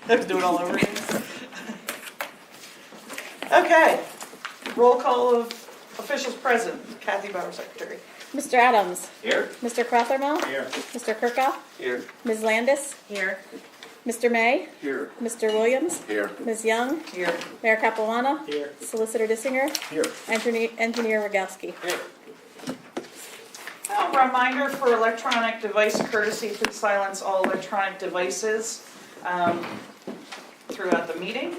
Let's do it all over again. Okay, roll call of officials present. Kathy Bauer, secretary. Mr. Adams. Here. Mr. Crothermel. Here. Mr. Kirkhoff. Here. Ms. Landis. Here. Mr. May. Here. Mr. Williams. Here. Ms. Young. Here. Mayor Capuana. Here. Solicitor Dissinger. Here. Engineer Rogowski. Here. A reminder for electronic device courtesy, please silence all electronic devices throughout the meeting.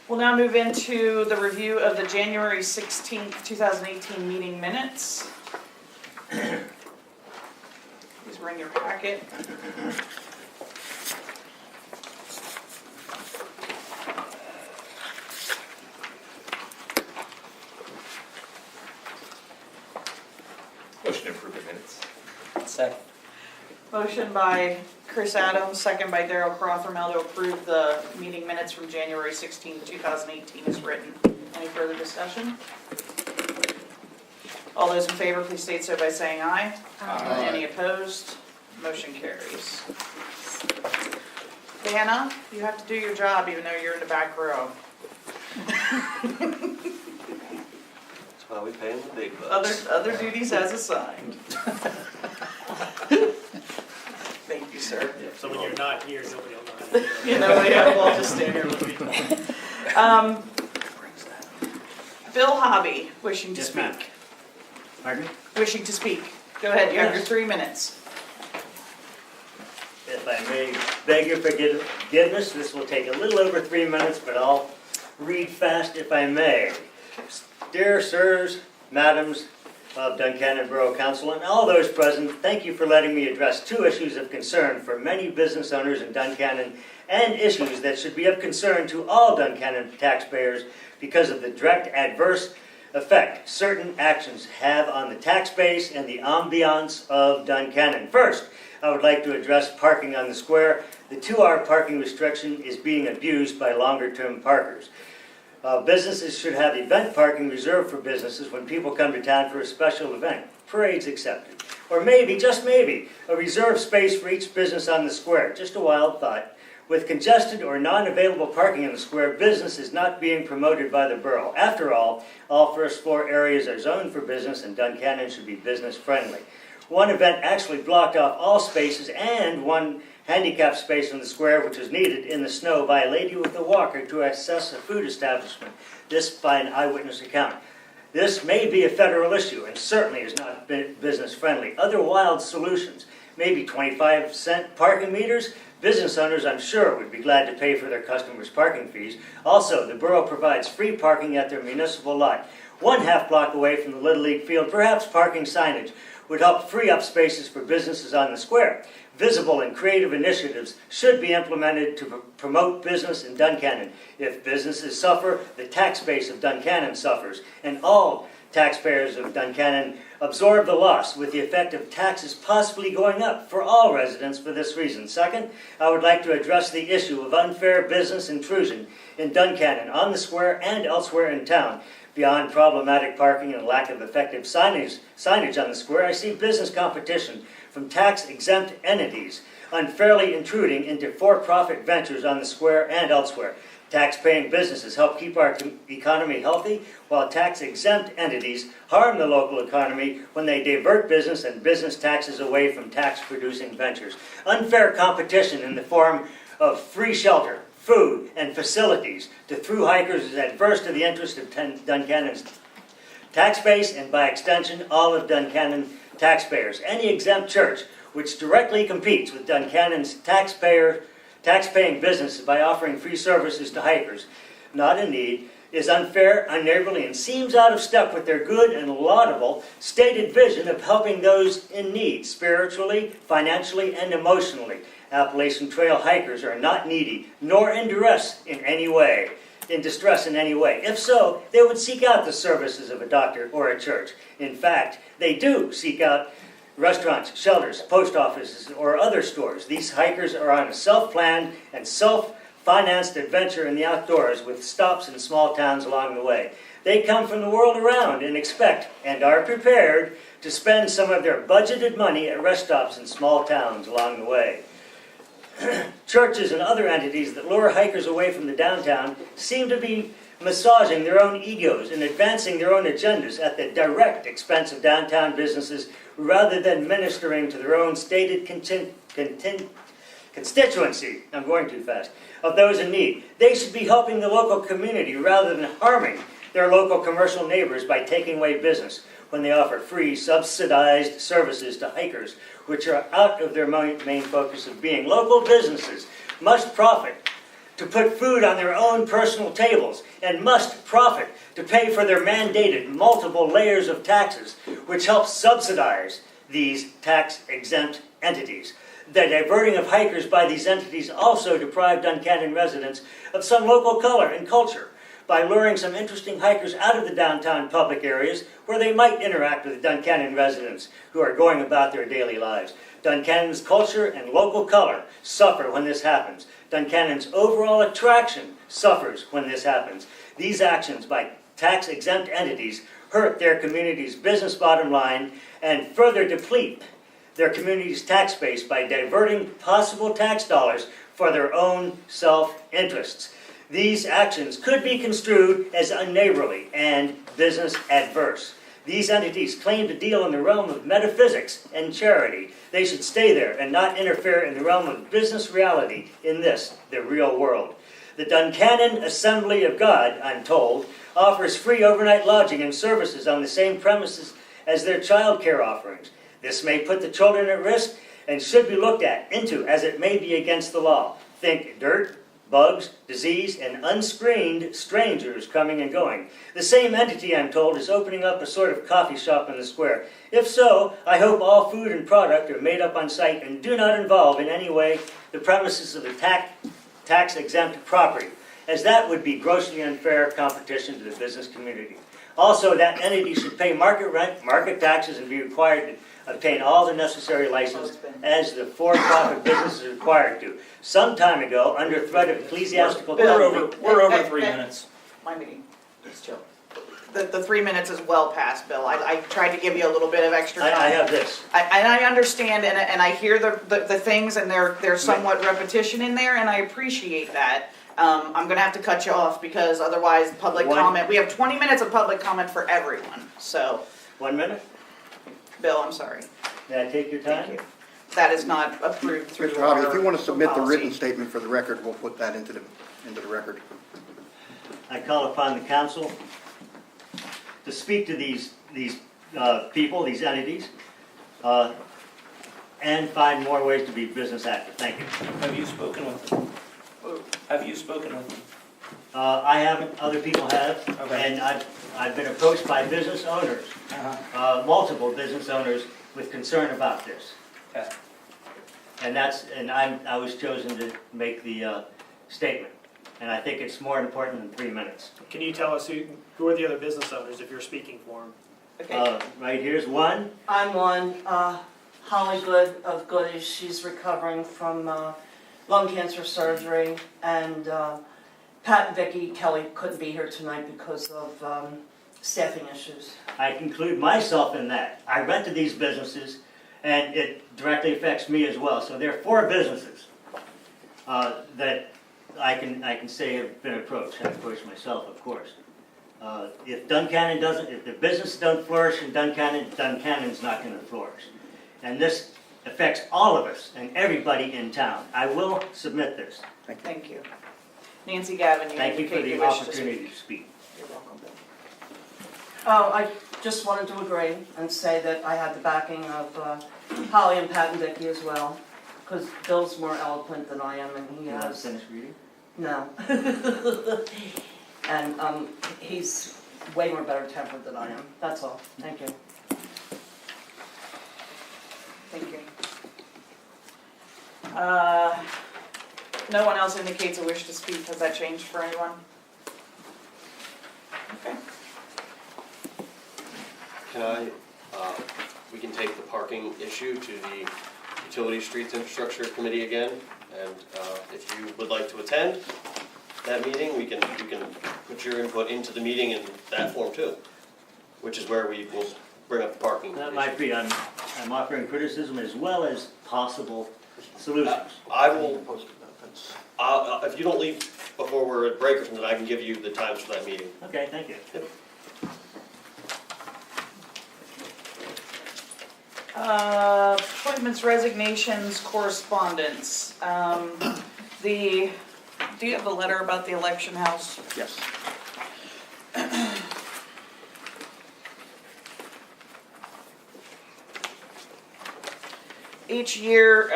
We'll now move into the review of the January 16th, 2018 meeting minutes. Please bring your packet. Motion to approve the minutes. Second. Motion by Chris Adams, second by Darrell Crothermel to approve the meeting minutes from January 16th, 2018 as written. Any further discussion? All those in favor, please state so by saying aye. Aye. Any opposed? Motion carries. Dana, you have to do your job even though you're in the back row. That's why we pay them the big bucks. Other duties as assigned. Thank you, sir. So when you're not here, nobody will know how to do it. You know, yeah, we'll just stand here with me. Bill Hobby, wishing to Yes, ma'am. speak. Pardon me? Wishing to speak. Go ahead, you have your Yes. 3 minutes. If I may beg your forgiveness, this will take a little over 3 minutes, but I'll read fast if I may. Dear sirs, madams of Duncannon Borough Council, and all those present, thank you for letting me address 2 issues of concern for many business owners in Duncannon and issues that should be of concern to all Duncannon taxpayers because of the direct adverse effect certain actions have on the tax base and the ambiance of Duncannon. First, I would like to address parking on the square. The 2-hour parking restriction is being abused by longer-term parkers. Businesses should have event parking reserved for businesses when people come to town for a special event, parades accepted. Or maybe, just maybe, a reserved space for each business on the square. Just a wild thought. With congested or non-available parking in the square, business is not being promoted by the borough. After all first floor areas are zoned for business and Duncannon should be business friendly. One event actually blocked off all spaces and one handicap space in the square which was needed in the snow by a lady with a walker to access a food establishment. This by an eyewitness account. This may be a federal issue and certainly is not business friendly. Other wild solutions, maybe 25-cent parking meters. Business owners, I'm sure, would be glad to pay for their customers' parking fees. Also, the borough provides free parking at their municipal lot. 1/2 block away from the Little League field, perhaps parking signage would help free up spaces for businesses on the square. Visible and creative initiatives should be implemented to promote business in Duncannon. If businesses suffer, the tax base of Duncannon suffers, and all taxpayers of Duncannon absorb the loss, with the effect of taxes possibly going up for all residents for this reason. Second, I would like to address the issue of unfair business intrusion in Duncannon, on the square and elsewhere in town. Beyond problematic parking and lack of effective signage on the square, I see business competition from tax-exempt entities unfairly intruding into for-profit ventures on the square and elsewhere. Tax-paying businesses help keep our economy healthy, while tax-exempt entities harm the local economy when they divert business and business taxes away from tax-producing ventures. Unfair competition in the form of free shelter, food, and facilities to through hikers is adverse to the interest of Duncannon's tax base and, by extension, all of Duncannon taxpayers. Any exempt church which directly competes with Duncannon's tax-paying businesses by offering free services to hikers not in need is unfair, unneighborly, and seems out of step with their good and laudable stated vision of helping those in need, spiritually, financially, and emotionally. Appalachian Trail hikers are not needy, nor in distress in any way. If so, they would seek out the services of a doctor or a church. In fact, they do seek out restaurants, shelters, post offices, or other stores. These hikers are on a self-planned and self-financed adventure in the outdoors with stops in small towns along the way. They come from the world around and expect, and are prepared, to spend some of their budgeted money at rest stops in small towns along the way. churches and other entities that lure hikers away from the downtown seem to be massaging their own egos and advancing their own agendas at the direct expense of downtown businesses rather than ministering to their own stated constituency, I'm going too fast, of those in need. They should be helping the local community rather than harming their local commercial neighbors by taking away business when they offer free, subsidized services to hikers, which are out of their main focus of being. Local businesses must profit to put food on their own personal tables and must profit to pay for their mandated multiple layers of taxes, which help subsidize these tax-exempt entities. The diverting of hikers by these entities also deprive Duncannon residents of some local color and culture by luring some interesting hikers out of the downtown public areas where they might interact with Duncannon residents who are going about their daily lives. Duncannon's culture and local color suffer when this happens. Duncannon's overall attraction suffers when this happens. These actions by tax-exempt entities hurt their community's business bottom line and further deplete their community's tax base by diverting possible tax dollars for their own self-interests. These actions could be construed as unneighborly and business adverse. These entities claim to deal in the realm of metaphysics and charity. They should stay there and not interfere in the realm of business reality in this, the real world. The Duncannon Assembly of God, I'm told, offers free overnight lodging and services on the same premises as their child care offerings. This may put the children at risk and should be looked into as it may be against the law. Think dirt, bugs, disease, and unscreened strangers coming and going. The same entity, I'm told, is opening up a sort of coffee shop in the square. If so, I hope all food and product are made up on site and do not involve in any way the premises of the tax-exempt property, as that would be grossly unfair competition to the business community. Also, that entity should pay market rent, market taxes, and be required to obtain all the necessary license as the for-profit business is required to. Some time ago, under threat of ecclesiastical We're over 3 minutes. My meeting, just chill. The 3 minutes is well past, Bill. I tried to give you a little bit of extra time. I have this. And I understand, and I hear the things, and there's somewhat repetition in there, and I appreciate that. I'm gonna have to cut you off, because otherwise, public comment, we have 20 minutes of public comment for everyone, so. 1 minute? Bill, I'm sorry. May I take your time? Thank you. That is not approved through Mr. Hobby, if you want to our submit the policy. written statement for the record, we'll put that into the record. I call upon the council to speak to these people, these entities, and find more ways to be business active. Thank you. Have you spoken with them? Have you spoken with them? I haven't, other people have, Okay. and I've been approached by business owners, multiple business owners with concern about this. Okay. And I was chosen to make the statement, and I think it's more important than 3 minutes. Can you tell us who are the other business owners if you're speaking for them? Okay. Right here's one. I'm one, Holly Good of Goodies. She's recovering from lung cancer surgery, and Pat and Vicki Kelly couldn't be here tonight because of staffing issues. I conclude myself in that. I rent to these businesses, and it directly affects me as well. So there are 4 businesses that I can say have been approached. I've approached myself, of course. If the business don't flourish in Duncannon, Duncannon's not going to flourish. And this affects all of us and everybody in town. I will submit this. Thank you. Nancy Gavin, you Thank you for indicate the you wish to opportunity speak. to speak. You're welcome, Bill. Oh, I just wanted to agree and say that I had the backing of Holly and Pat and Vicki as well, because Bill's more eloquent than I am, and he You want to has, finish reading? no. And he's way more better tempered than I am, that's all, thank you. Thank you. No one else indicates a wish to speak. Has that changed for anyone? Okay. We can take the parking issue to the Utility Streets Infrastructure Committee again, and if you would like to attend that meeting, we can put your input into the meeting in that form too, which is where we will bring up the parking That issue. might be, I'm offering criticism as well as possible solutions. I will, Posted that, that's- if you don't leave before we're at break or something, I can give you the times for that meeting. Okay, thank you. Appointments, resignations, correspondence. Do you have the letter about the election house? Yes. Each year,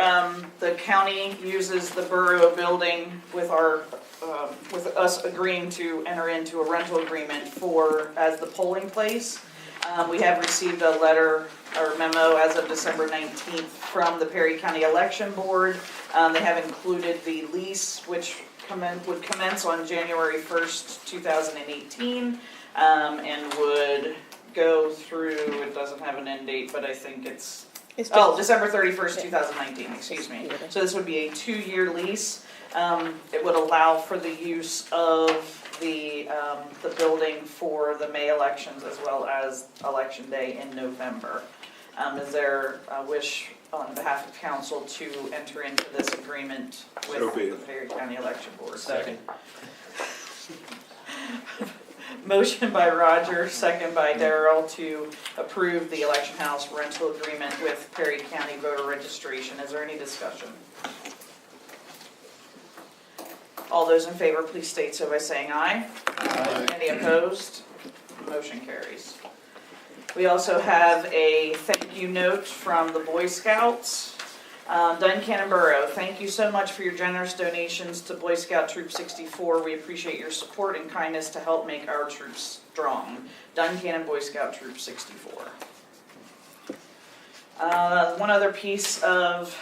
the county uses the borough building with with us agreeing to enter into a rental agreement as the polling place. We have received a letter or memo as of December 19th from the Perry County Election Board. They have included the lease, which would commence on January 1st, 2018, and would go through, it doesn't have an end date, but I think it's December 31st, 2019, excuse me. So this would be a 2-year lease. It would allow for the use of the building for the May elections as well as Election Day in November. Is there a wish on behalf of council to enter into this agreement with the Perry County Election Board? Second. Motion by Roger, second by Darrell to approve the election house rental agreement with Perry County voter registration. Is there any discussion? All those in favor, please state so by saying aye. Aye. Any opposed? Motion carries. We also have a thank you note from the Boy Scouts. Duncannon Borough, thank you so much for your generous donations to Boy Scout Troop 64. We appreciate your support and kindness to help make our troops strong. Duncannon Boy Scout Troop 64. One other piece of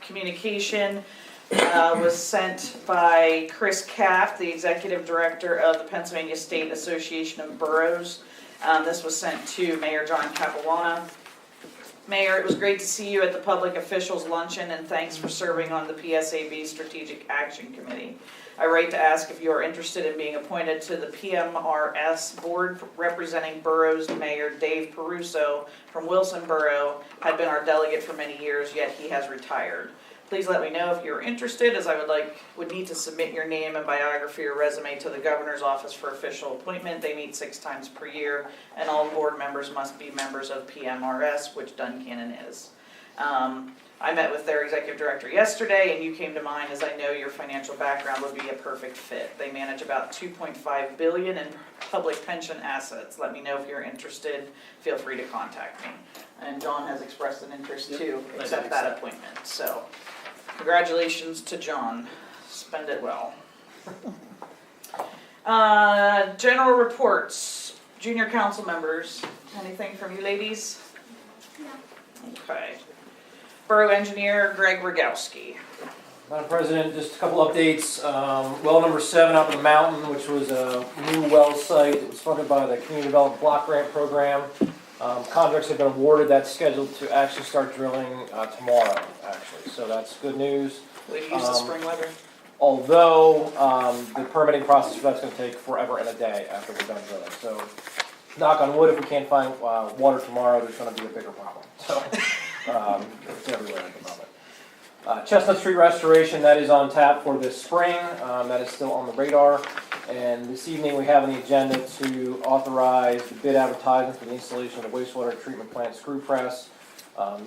communication was sent by Chris Kapp, the Executive Director of the Pennsylvania State Association of Boroughs. This was sent to Mayor John Capuana. Mayor, it was great to see you at the Public Officials Luncheon, and thanks for serving on the PSAB Strategic Action Committee. I write to ask if you are interested in being appointed to the PMRS Board representing boroughs. Mayor Dave Peruso from Wilson Borough had been our delegate for many years, yet he has retired. Please let me know if you're interested, as I would need to submit your name and biography or resume to the governor's office for official appointment. They meet 6 times per year, and all board members must be members of PMRS, which Duncannon is. I met with their executive director yesterday, and you came to mind as I know your financial background would be a perfect fit. They manage about $2.5 billion in public pension assets. Let me know if you're interested. Feel free to contact me. And John has expressed an interest to accept that appointment. So, congratulations to John. Spend it well. General reports. Junior council members. Anything from you ladies? No. Okay. Borough Engineer Greg Rogowski. Madam President, just a couple updates. Well number 7 up in the mountain, which was a new well site. It was funded by the Community Development Block Grant Program. Contracts have been awarded. That's scheduled to actually start drilling tomorrow, actually. So that's good news. We've used the spring weather. Although the permitting process for that's going to take forever and a day after we're done drilling. So knock on wood, if we can't find water tomorrow, there's going to be a bigger problem. So it's everywhere at the moment. Chestnut Street restoration, that is on tap for this spring. That is still on the radar. And this evening we have on the agenda to authorize the bid advertisement for the installation of the wastewater treatment plant screw press.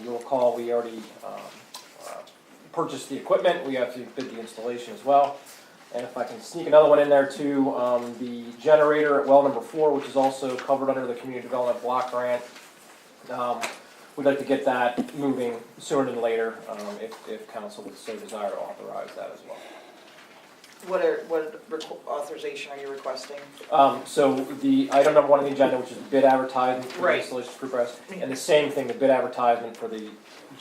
You'll recall we already purchased the equipment. We have to bid the installation as well. And if I can sneak another one in there too, the generator at well number 4, which is also covered under the Community Development Block Grant. We'd like to get that moving sooner than later, if council would so desire to authorize that as well. What authorization are you requesting? So the item number 1 on the agenda, which is the bid advertisement for the Right. installation of screw press, and the same thing, the bid advertisement for the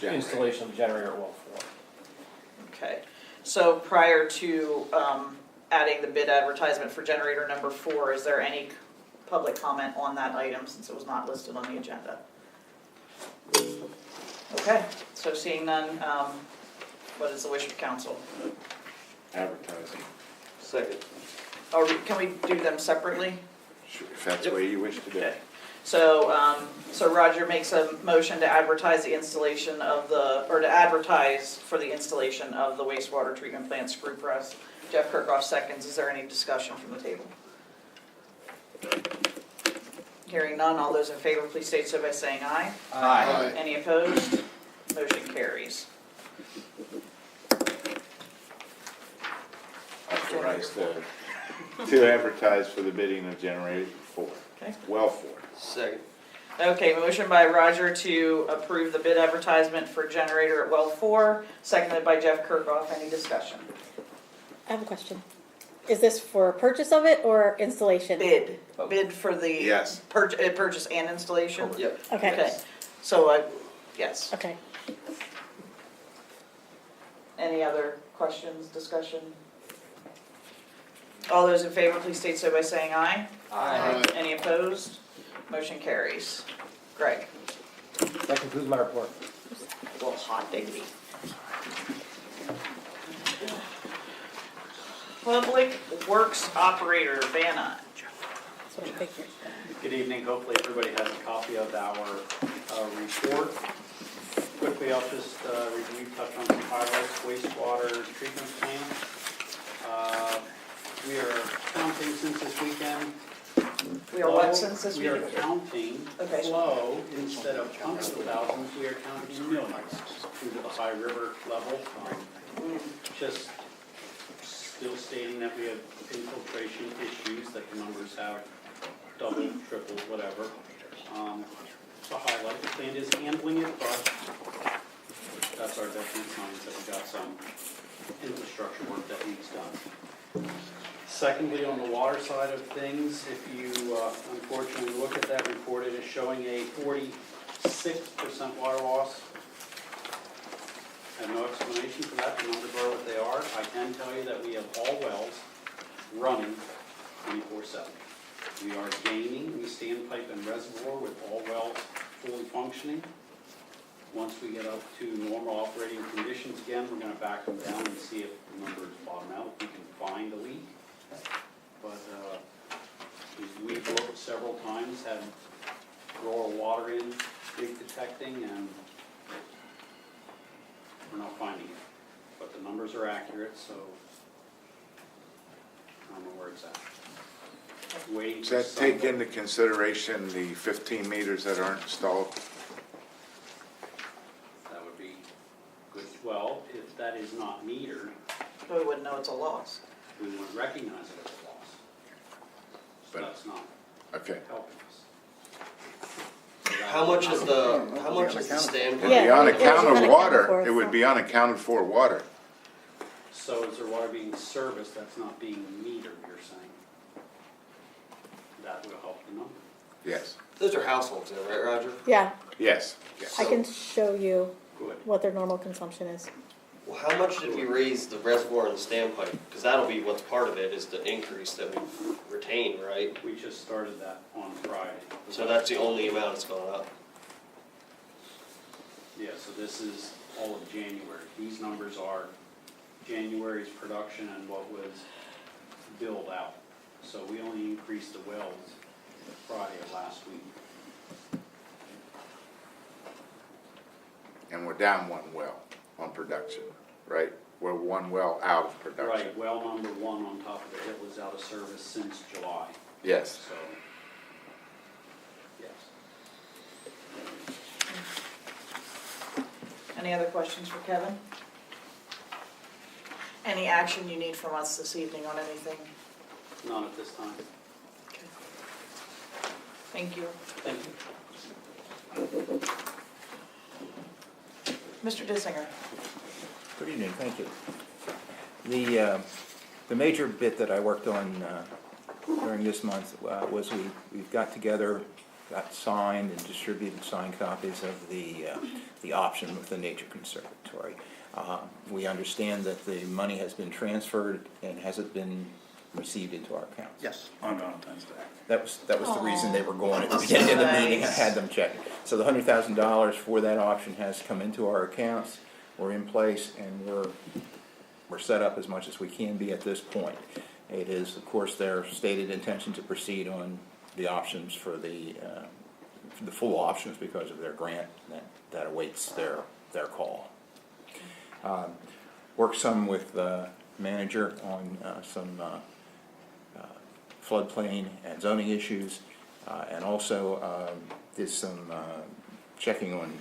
installation of the generator at well 4. Okay, so prior to adding the bid advertisement for generator number 4, is there any public comment on that item since it was not listed on the agenda? Okay, so seeing none, what is the wish of council? Advertising. Second. Can we do them separately? If that's the way you wish to do Okay. it. So Roger makes a motion to advertise the installation of to advertise for the installation of the wastewater treatment plant screw press. Jeff Kirkhoff seconds. Is there any discussion from the table? Hearing none, all those in favor, please state so by saying aye. Aye. Any opposed? Motion carries. Authorize to advertise for the bidding of generator 4. Okay. Well 4. Second. Okay, motion by Roger to approve the bid advertisement for generator at well 4, seconded by Jeff Kirkhoff. Any discussion? I have a question. Is this for purchase of it or installation? Bid for the Yes. purchase and installation? Yep. Okay, So, yes. okay. Any other questions, discussion? All those in favor, please state so by saying aye. Aye. Any opposed? Motion carries. Greg? That concludes my report. A little hot diggity. Public Works Operator, Vanna. That's what I figured. Good evening, hopefully everybody has a copy of our report. Quickly, I'll just review, touch on some highlights. Wastewater treatment plant. We are counting since this weekend. We are what since this We are week? counting Okay. flow instead of hundreds of thousands, we are counting millions due to the high river level. Just still stating that we have infiltration issues, that the numbers have doubled, tripled, whatever. To highlight, the plant is handling it, but that's our definite signs that we got some infrastructure work that needs done. Secondly, on the water side of things, if you unfortunately look at that report, it is showing a 46% water loss. I have no explanation for that, the numbers are what they are. I can tell you that we have all wells running 24/7. We are gaining, we standpipe and reservoir with all wells fully functioning. Once we get up to normal operating conditions again, we're gonna back them down and see if the numbers bottom out, if we can find a leak. But we've looked several times, had grower water in, leak detecting, and we're not finding it. But the numbers are accurate, so I don't know where it's at. Waiting Does for that take some- into consideration the 15 meters that aren't installed? That would be good. Well, if that is not metered, We wouldn't know it's a loss. we wouldn't recognize it as a loss. So But- that's not Okay. helping us. How much is the stand? It'd be Yeah, on it was account of unaccounted water, for, it would so- be unaccounted for water. So is there water being serviced that's not being metered, you're saying? That will help the number. Yes, Those are households, though, right, Roger? Yeah, yes, yes. I can show you Good. what their normal consumption is. Well, how much did we raise the reservoir and the standpipe? Because that'll be what's part of it, is the increase that we've retained, right? We just started that on Friday. So that's the only amount that's gone up. Yeah, so this is all of January. These numbers are January's production and what was billed out. So we only increased the wells Friday of last week. And we're down one well on production, right? We're one well out of production. Right, well number one on top of the hill is out of service since July, Yes. so, yes. Any other questions for Kevin? Any action you need from us this evening on anything? None at this time. Thank you. Thank you. Mr. Dissinger? Good evening, thank you. The major bit that I worked on during this month was we've got together, got signed and distributed signed copies of the option with the Nature Conservatory. We understand that the money has been transferred and has it been received into our accounts? Yes. On Valentine's Day. That was the reason they were going at the That's beginning of the nice. meeting. I had them check. So the $100,000 for that option has come into our accounts. We're in place and we're set up as much as we can be at this point. It is, of course, their stated intention to proceed on the options for the the full options because of their grant that awaits their call. Worked some with the manager on some floodplain and zoning issues, and also did some checking on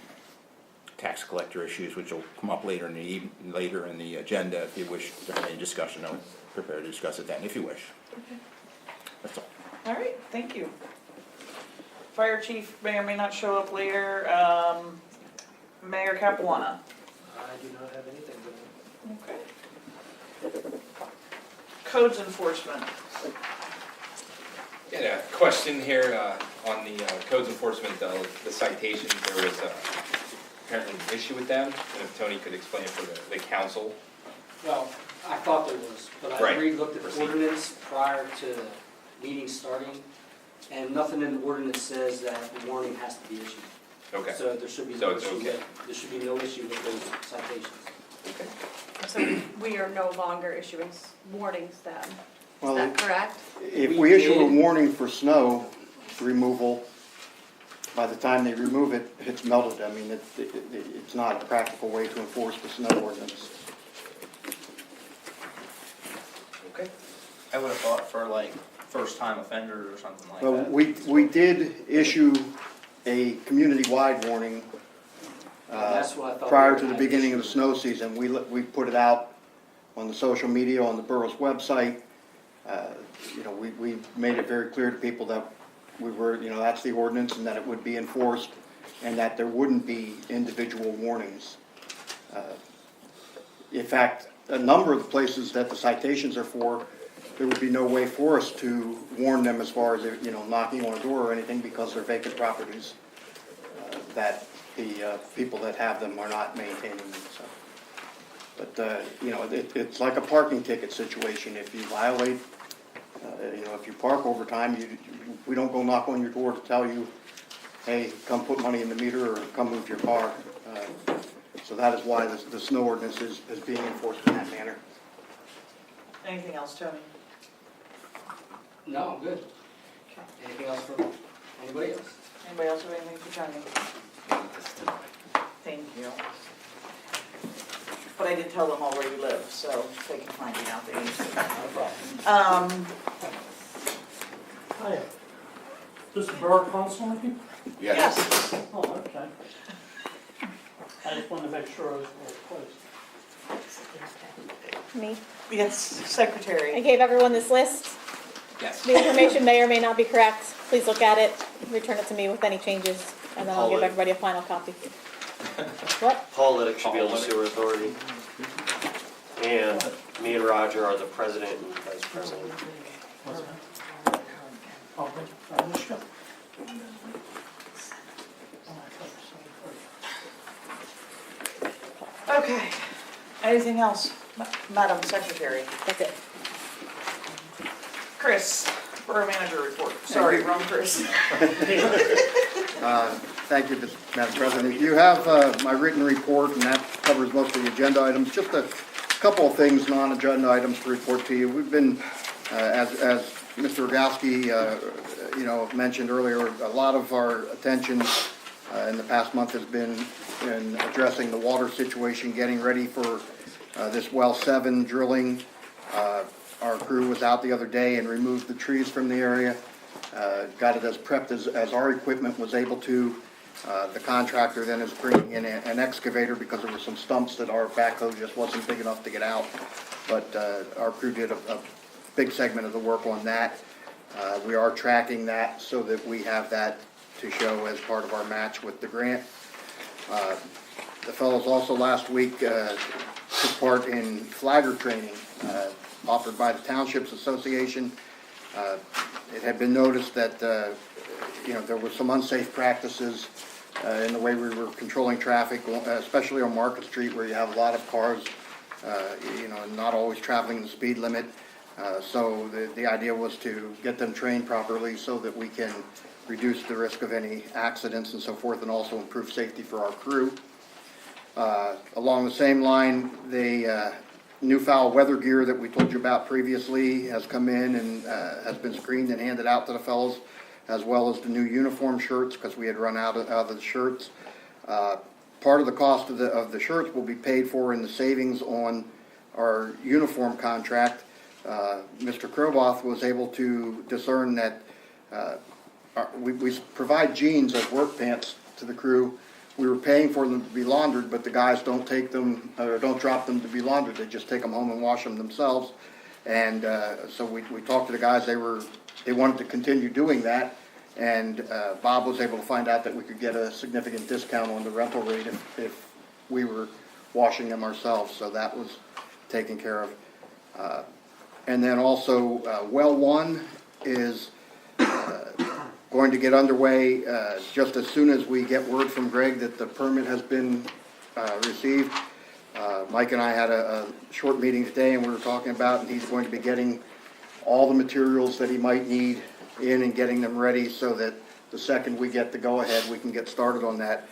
tax collector issues, which will come up later in the agenda. If you wish to have any discussion, I'm prepared to discuss it then, if you wish. That's all. All right, thank you. Fire chief may or may not show up later. Mayor Capuana. I do not have anything to Okay. Codes enforcement. Yeah, a question here on the codes enforcement, the citations. There was apparently an issue with them, and if Tony could explain for the council. Well, I thought there was, but I Right. re-looked at the Proceed. ordinance prior to the meeting starting, and nothing in the ordinance says that the warning has to be issued. Okay. So there should be So no it's issue okay. there should be no issue with those citations. Okay. So we are no longer issuing warnings then, is Well, that correct? if We we issue a did. warning for snow removal, by the time they remove it, it's melted. I mean, it's not a practical way to enforce the snow ordinance. Okay. I would have thought for like first-time offenders or something like Well, that. we did issue a community-wide warning That's what I thought. prior we to the had beginning of the issued. snow season. We put it out on the social media, on the borough's website. You know, we made it very clear to people that we were, you know, that's the ordinance and that it would be enforced and that there wouldn't be individual warnings. In fact, a number of the places that the citations are for, there would be no way for us to warn them as far as, you know, knocking on a door or anything because they're vacant properties that the people that have them are not maintaining them, so. But, you know, it's like a parking ticket situation. If you violate, you know, if you park over time, we don't go knock on your door to tell you, hey, come put money in the meter or come move your car. So that is why the snow ordinance is being enforced in that manner. Anything else, Tony? No, I'm good. Anything else from anybody else? Anybody else have anything for Tony? Thank you. But I did tell them all where you live, so they can find you out there. Hi. This is Borough Council with you? Yes. Oh, okay. I just wanted to make sure I was well placed. Me. Yes, I secretary. gave everyone this list. Yes. The information may or may not be correct. Please look at it, return it to me with any changes, and then I'll give everybody a final copy. What? Paul Liddick should be on the sewer authority. And me and Roger are the president and vice president. Okay. Anything else, Madam Secretary? That's it. Chris, Borough Manager report. Sorry, wrong Chris. Thank you, Madam President. You have my written report, and that covers most of the agenda items. Just a couple of things, non-agenda items to report to you. We've been, as Mr. Rogowski, you know, mentioned earlier, a lot of our attention in the past month has been in addressing the water situation, getting ready for this well 7 drilling. Our crew was out the other day and removed the trees from the area, got it as prepped as our equipment was able to. The contractor then is bringing in an excavator because there were some stumps that our backhoe just wasn't big enough to get out. But our crew did a big segment of the work on that. We are tracking that so that we have that to show as part of our match with the grant. The fellows also last week took part in flagger training offered by the Townships Association. It had been noticed that you know, there were some unsafe practices in the way we were controlling traffic, especially on Market Street where you have a lot of cars, you know, not always traveling the speed limit. So the idea was to get them trained properly so that we can reduce the risk of any accidents and so forth, and also improve safety for our crew. Along the same line, the new foul weather gear that we told you about previously has come in and has been screened and handed out to the fellows. as well as the new uniform shirts, because we had run out of the shirts. Part of the cost of the shirts will be paid for in the savings on our uniform contract. Mr. Kroboth was able to discern that we provide jeans as work pants to the crew. We were paying for them to be laundered, but the guys don't take them, or don't drop them to be laundered. They just take them home and wash them themselves. And so we talked to the guys. They wanted to continue doing that. And Bob was able to find out that we could get a significant discount on the rental rate if we were washing them ourselves. So that was taken care of. And then also, well one is going to get underway just as soon as we get word from Greg that the permit has been received. Mike and I had a short meeting today, and we were talking about, and he's going to be getting all the materials that he might need in and getting them ready so that the second we get the go-ahead, we can get started on that.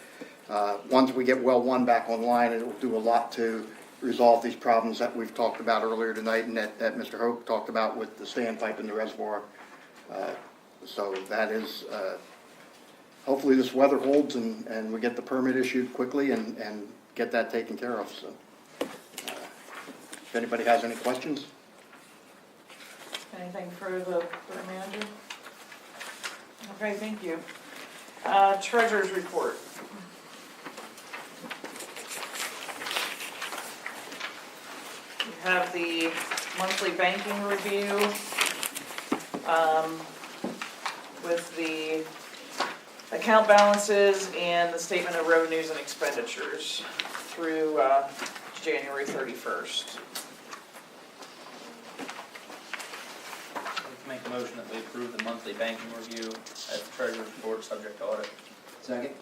Once we get well one back online, it will do a lot to resolve these problems that we've talked about earlier tonight and that Mr. Hope talked about with the standpipe in the reservoir. So that is, hopefully this weather holds and we get the permit issued quickly and get that taken care of. So, if anybody has any questions? Anything for the borough manager? Okay, thank you. Treasurer's report. You have the monthly banking review with the account balances and the statement of revenues and expenditures through January 31st. Make a motion that we approve the monthly banking review as the treasurer's report, subject to audit. Second?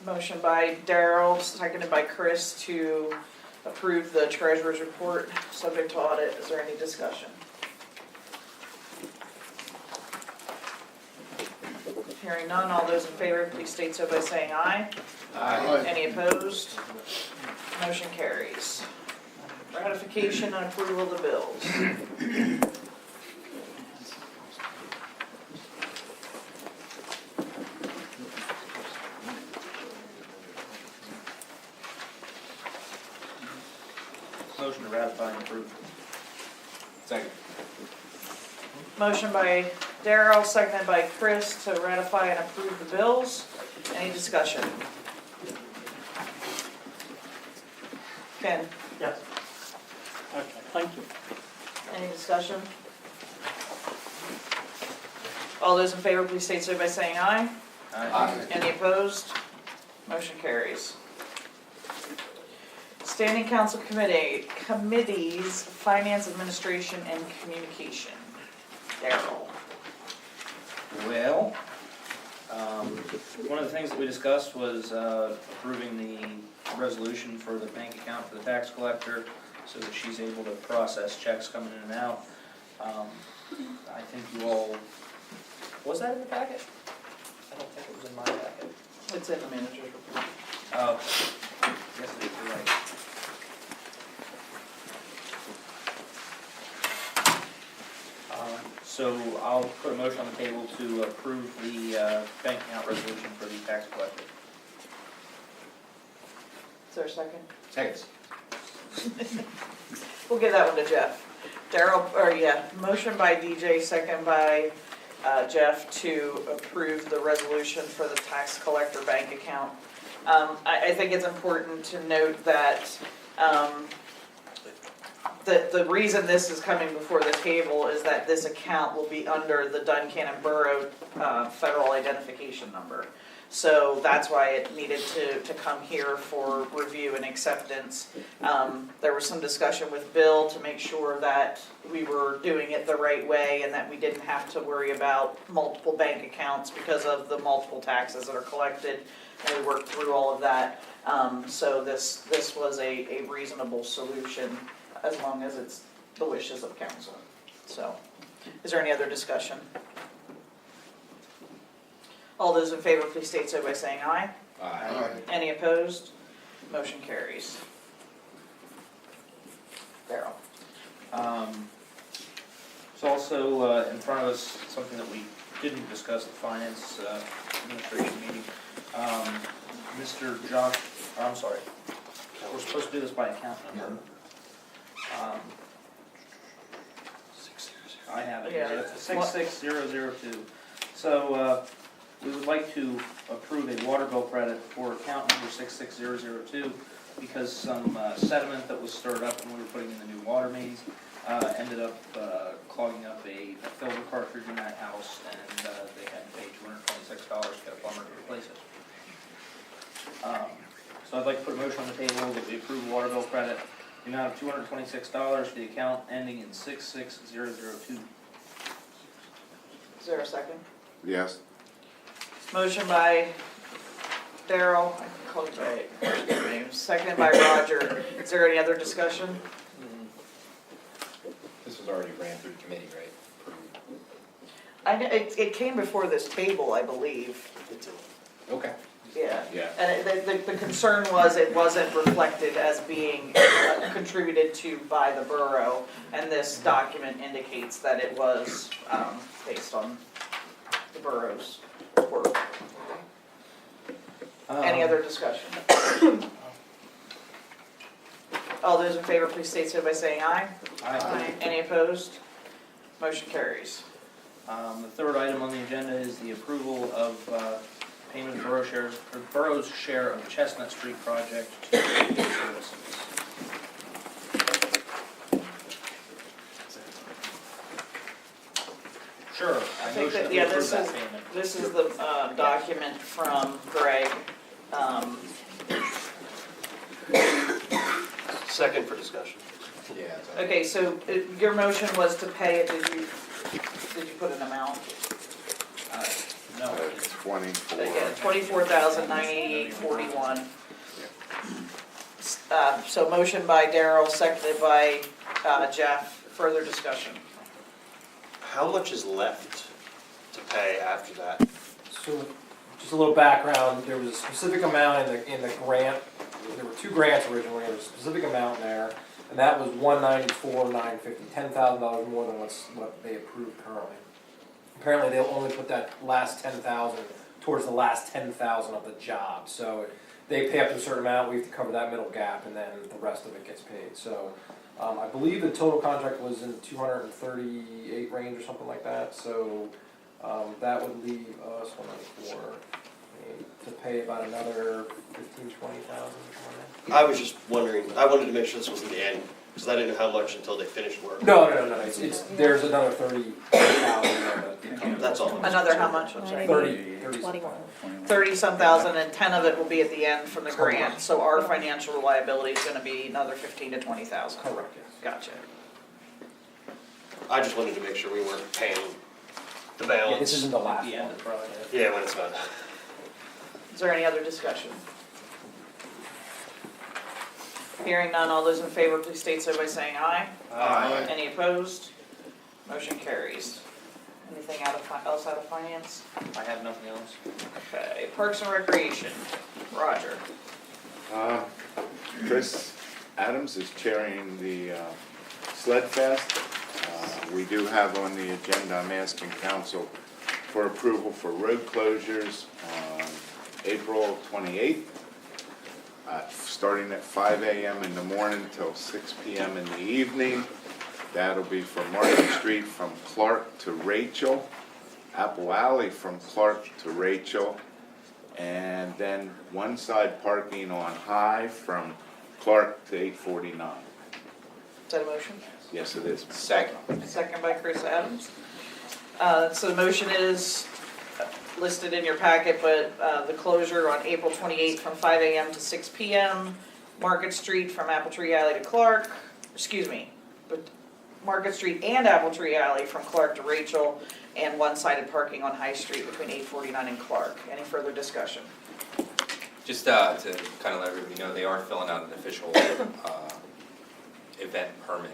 Motion by Darrell, seconded by Chris to approve the treasurer's report, subject to audit. Is there any discussion? Hearing none, all those in favor, please state so by saying aye. Aye. Any opposed? Motion carries. Ratification and approval of the bills. Motion to ratify and approve. Second. Motion by Darrell, seconded by Chris to ratify and approve the bills. Any discussion? Ken, Yes. Okay, thank you. any discussion? All those in favor, please state so by saying aye. Aye. Any opposed? Motion carries. Standing Council Committees, Finance, Administration, and Communication. Darrell. Well, one of the things that we discussed was approving the resolution for the bank account for the tax collector so that she's able to process checks coming in and out. I think you all, was that in the packet? I don't think it was in my packet. It's in the manager's report. Oh, yes, it is, you're right. So I'll put a motion on the table to approve the bank account resolution for the tax collector. Is there a second? Second. We'll give that one to Jeff. Motion by DJ, second by Jeff to approve the resolution for the tax collector bank account. I think it's important to note that the reason this is coming before the table is that this account will be under the Duncannon Borough federal identification number. So that's why it needed to come here for review and acceptance. There was some discussion with Bill to make sure that we were doing it the right way and that we didn't have to worry about multiple bank accounts because of the multiple taxes that are collected. And we worked through all of that. So this was a reasonable solution as long as it's the wishes of council. So, is there any other discussion? All those in favor, please state so by saying aye. Aye. Any opposed? Motion carries. Darrell. So also, in front of us something that we didn't discuss at the finance administration meeting. Mr. Josh, I'm sorry, we're supposed to do this by account number. I have it, Yeah. 66002. So, we would like to approve a water bill credit for account number 66002 because some sediment that was stirred up when we were putting in the new water mains ended up clogging up a filter cartridge in that house, and they had to pay $226 to get a plumber to replace it. So I'd like to put a motion on the table that we approve water bill credit, the amount of $226 for the account ending in 66002. Is there a second? Yes. Motion by Daryl, I can call it by his name, seconded by Roger. Is there any other discussion? This was already ran through the committee, right? It came before this table, I believe. Okay. Yeah. Yeah. And the concern was it wasn't reflected as being contributed to by the borough, and this document indicates that it was based on the borough's work. Any other discussion? All those in favor, please state so by saying aye. Aye. Any opposed? Motion carries. The third item on the agenda is the approval of payment of borough's share of Chestnut Street project services. Sure, I think motion that- that we yeah, approve this that is- payment. This is the document from Greg. Second for discussion. Yeah. Okay, so your motion was to pay it, did you put an amount? No. 24. Again, $24,988.41. So motion by Daryl, seconded by Jeff. Further discussion. How much is left to pay after that? So, just a little background, there was a specific amount in the grant, there were two grants originally, there was a specific amount there, and that was $194,950, $10,000 more than what they approved currently. Apparently, they'll only put that last 10,000 towards the last 10,000 of the job, so they pay up to a certain amount, we have to cover that middle gap, and then the rest of it gets paid, so. I believe the total contract was in 238 range or something like that, so that would leave us to pay about another 15,000-20,000. I was just wondering, I wanted to make sure this wasn't the end, because I didn't know how much until they finished work. No, it's there's another 30,000. That's all. Another how much? I'm sorry. 21. 30-some thousand, and 10 of it will be at the end from the grant, so our financial reliability is gonna be another 15 to 20,000. Correct, yes. Gotcha. I just wanted to make sure we weren't paying the Yeah, balance. this isn't the last The one. end of the project. Yeah, when it's not. Is there any other discussion? Hearing none, all those in favor, please state so by saying aye. Aye. Any opposed? Motion carries. Anything else out of finance? I have nothing else. Okay, Parks and Recreation, Roger. Chris Adams is chairing the Sled Fest. We do have on the agenda, I'm asking council for approval for road closures on April 28th, starting at 5 a.m. in the morning till 6 p.m. in the evening. That'll be from Market Street from Clark to Rachel, Apple Alley from Clark to Rachel, and then one side parking on High from Clark to 849. Is that a motion? Yes, it is. Second. Second by Chris Adams. So the motion is listed in your packet, but the closure on April 28th from 5 a.m. to 6 p.m. Market Street from Apple Tree Alley to Clark, but Market Street and Apple Tree Alley from Clark to Rachel, and one-sided parking on High Street between 849 and Clark. Any further discussion? Just to kind of let everybody know, they are filling out an official event permit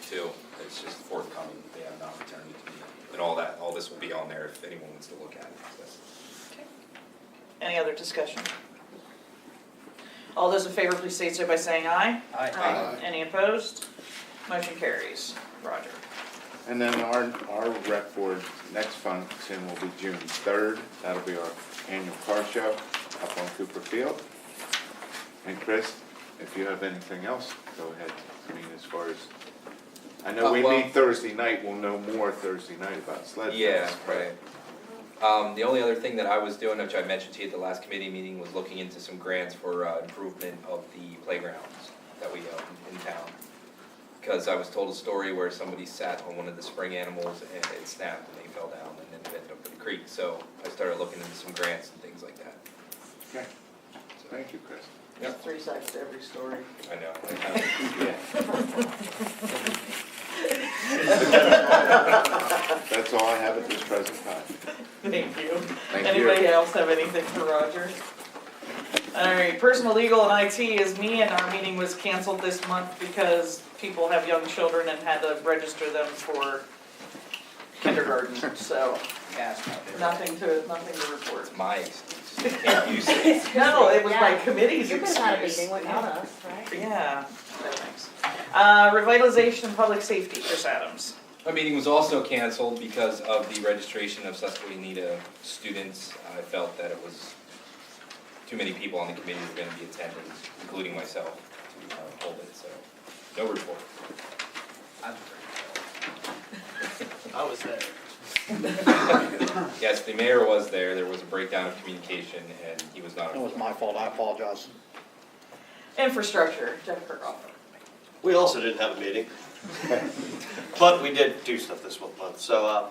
too. It's just forthcoming. They have an opportunity to be, and all this will be on there if anyone wants to look at it. Okay. Any other discussion? All those in favor, please state so by saying aye. Aye. Any opposed? Motion carries. Roger. And then our rec board next function will be June 3rd. That'll be our annual car show up on Cooper Field. And Chris, if you have anything else, go ahead. I mean, as far as, I know we well- meet Thursday night, we'll know more Thursday night about Sled Yeah, Fest. right. The only other thing that I was doing, which I mentioned to you at the last committee meeting, was looking into some grants for improvement of the playgrounds that we own in town. Because I was told a story where somebody sat on one of the spring animals and it snapped and they fell down and then it ended up in the creek. So I started looking into some grants and things like that. Okay, thank you, Chris. There's 3 sides to every story. I know. Yeah. That's all I have at this present time. Thank you. Thank Anybody else have anything for Roger? All right, personal, legal, and IT is me, and our meeting was canceled this month because people have young children and had to register them for kindergarten, so Yeah, it's not there. nothing to report. It's my excuse. You can't use it. No, it was my committee's You could have had a excuse. meeting without us, right? Yeah, no thanks. Revitalization and public safety, Chris Adams. My meeting was also canceled because of the registration of Susquehanna students. I felt that it was too many people on the committee were going to be attending, including myself, to hold it, so no report. I was there. Yes, the mayor was there. There was a breakdown of communication and he was not. That was my fault, I apologize. Infrastructure, Jeff Kirkhoff. We also didn't have a meeting, but we did do stuff this month. So,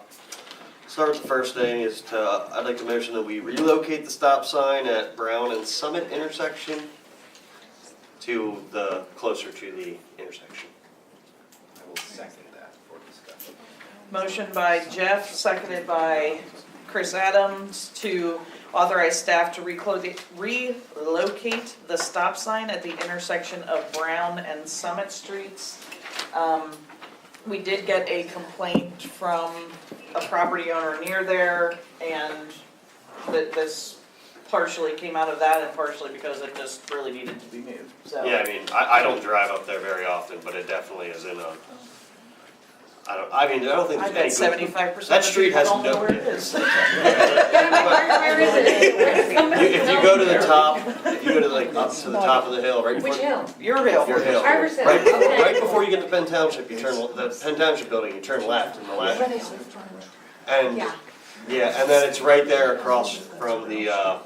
start with the first thing is I'd like to mention that we relocate the stop sign at Brown and Summit intersection to closer to the intersection. I will second that for discussion. Motion by Jeff, seconded by Chris Adams to authorize staff to relocate the stop sign at the intersection of Brown and Summit Streets. We did get a complaint from a property owner near there, and that this partially came out of that and partially because it just really needed to be moved, so. Yeah, I mean, I don't drive up there very often, but it definitely is in a, I don't think I there's bet any. 75% That of street people has don't know no- where it is. Where is it? If you go to the top, if you go to like up to the top of the hill, right before. Which hill? Your hill. Your hill. Iverson, Right, okay. right before you get to Penn Township, you turn, the Penn Township building, you turn left in the left. And, Yeah. yeah, and then it's right there across from the,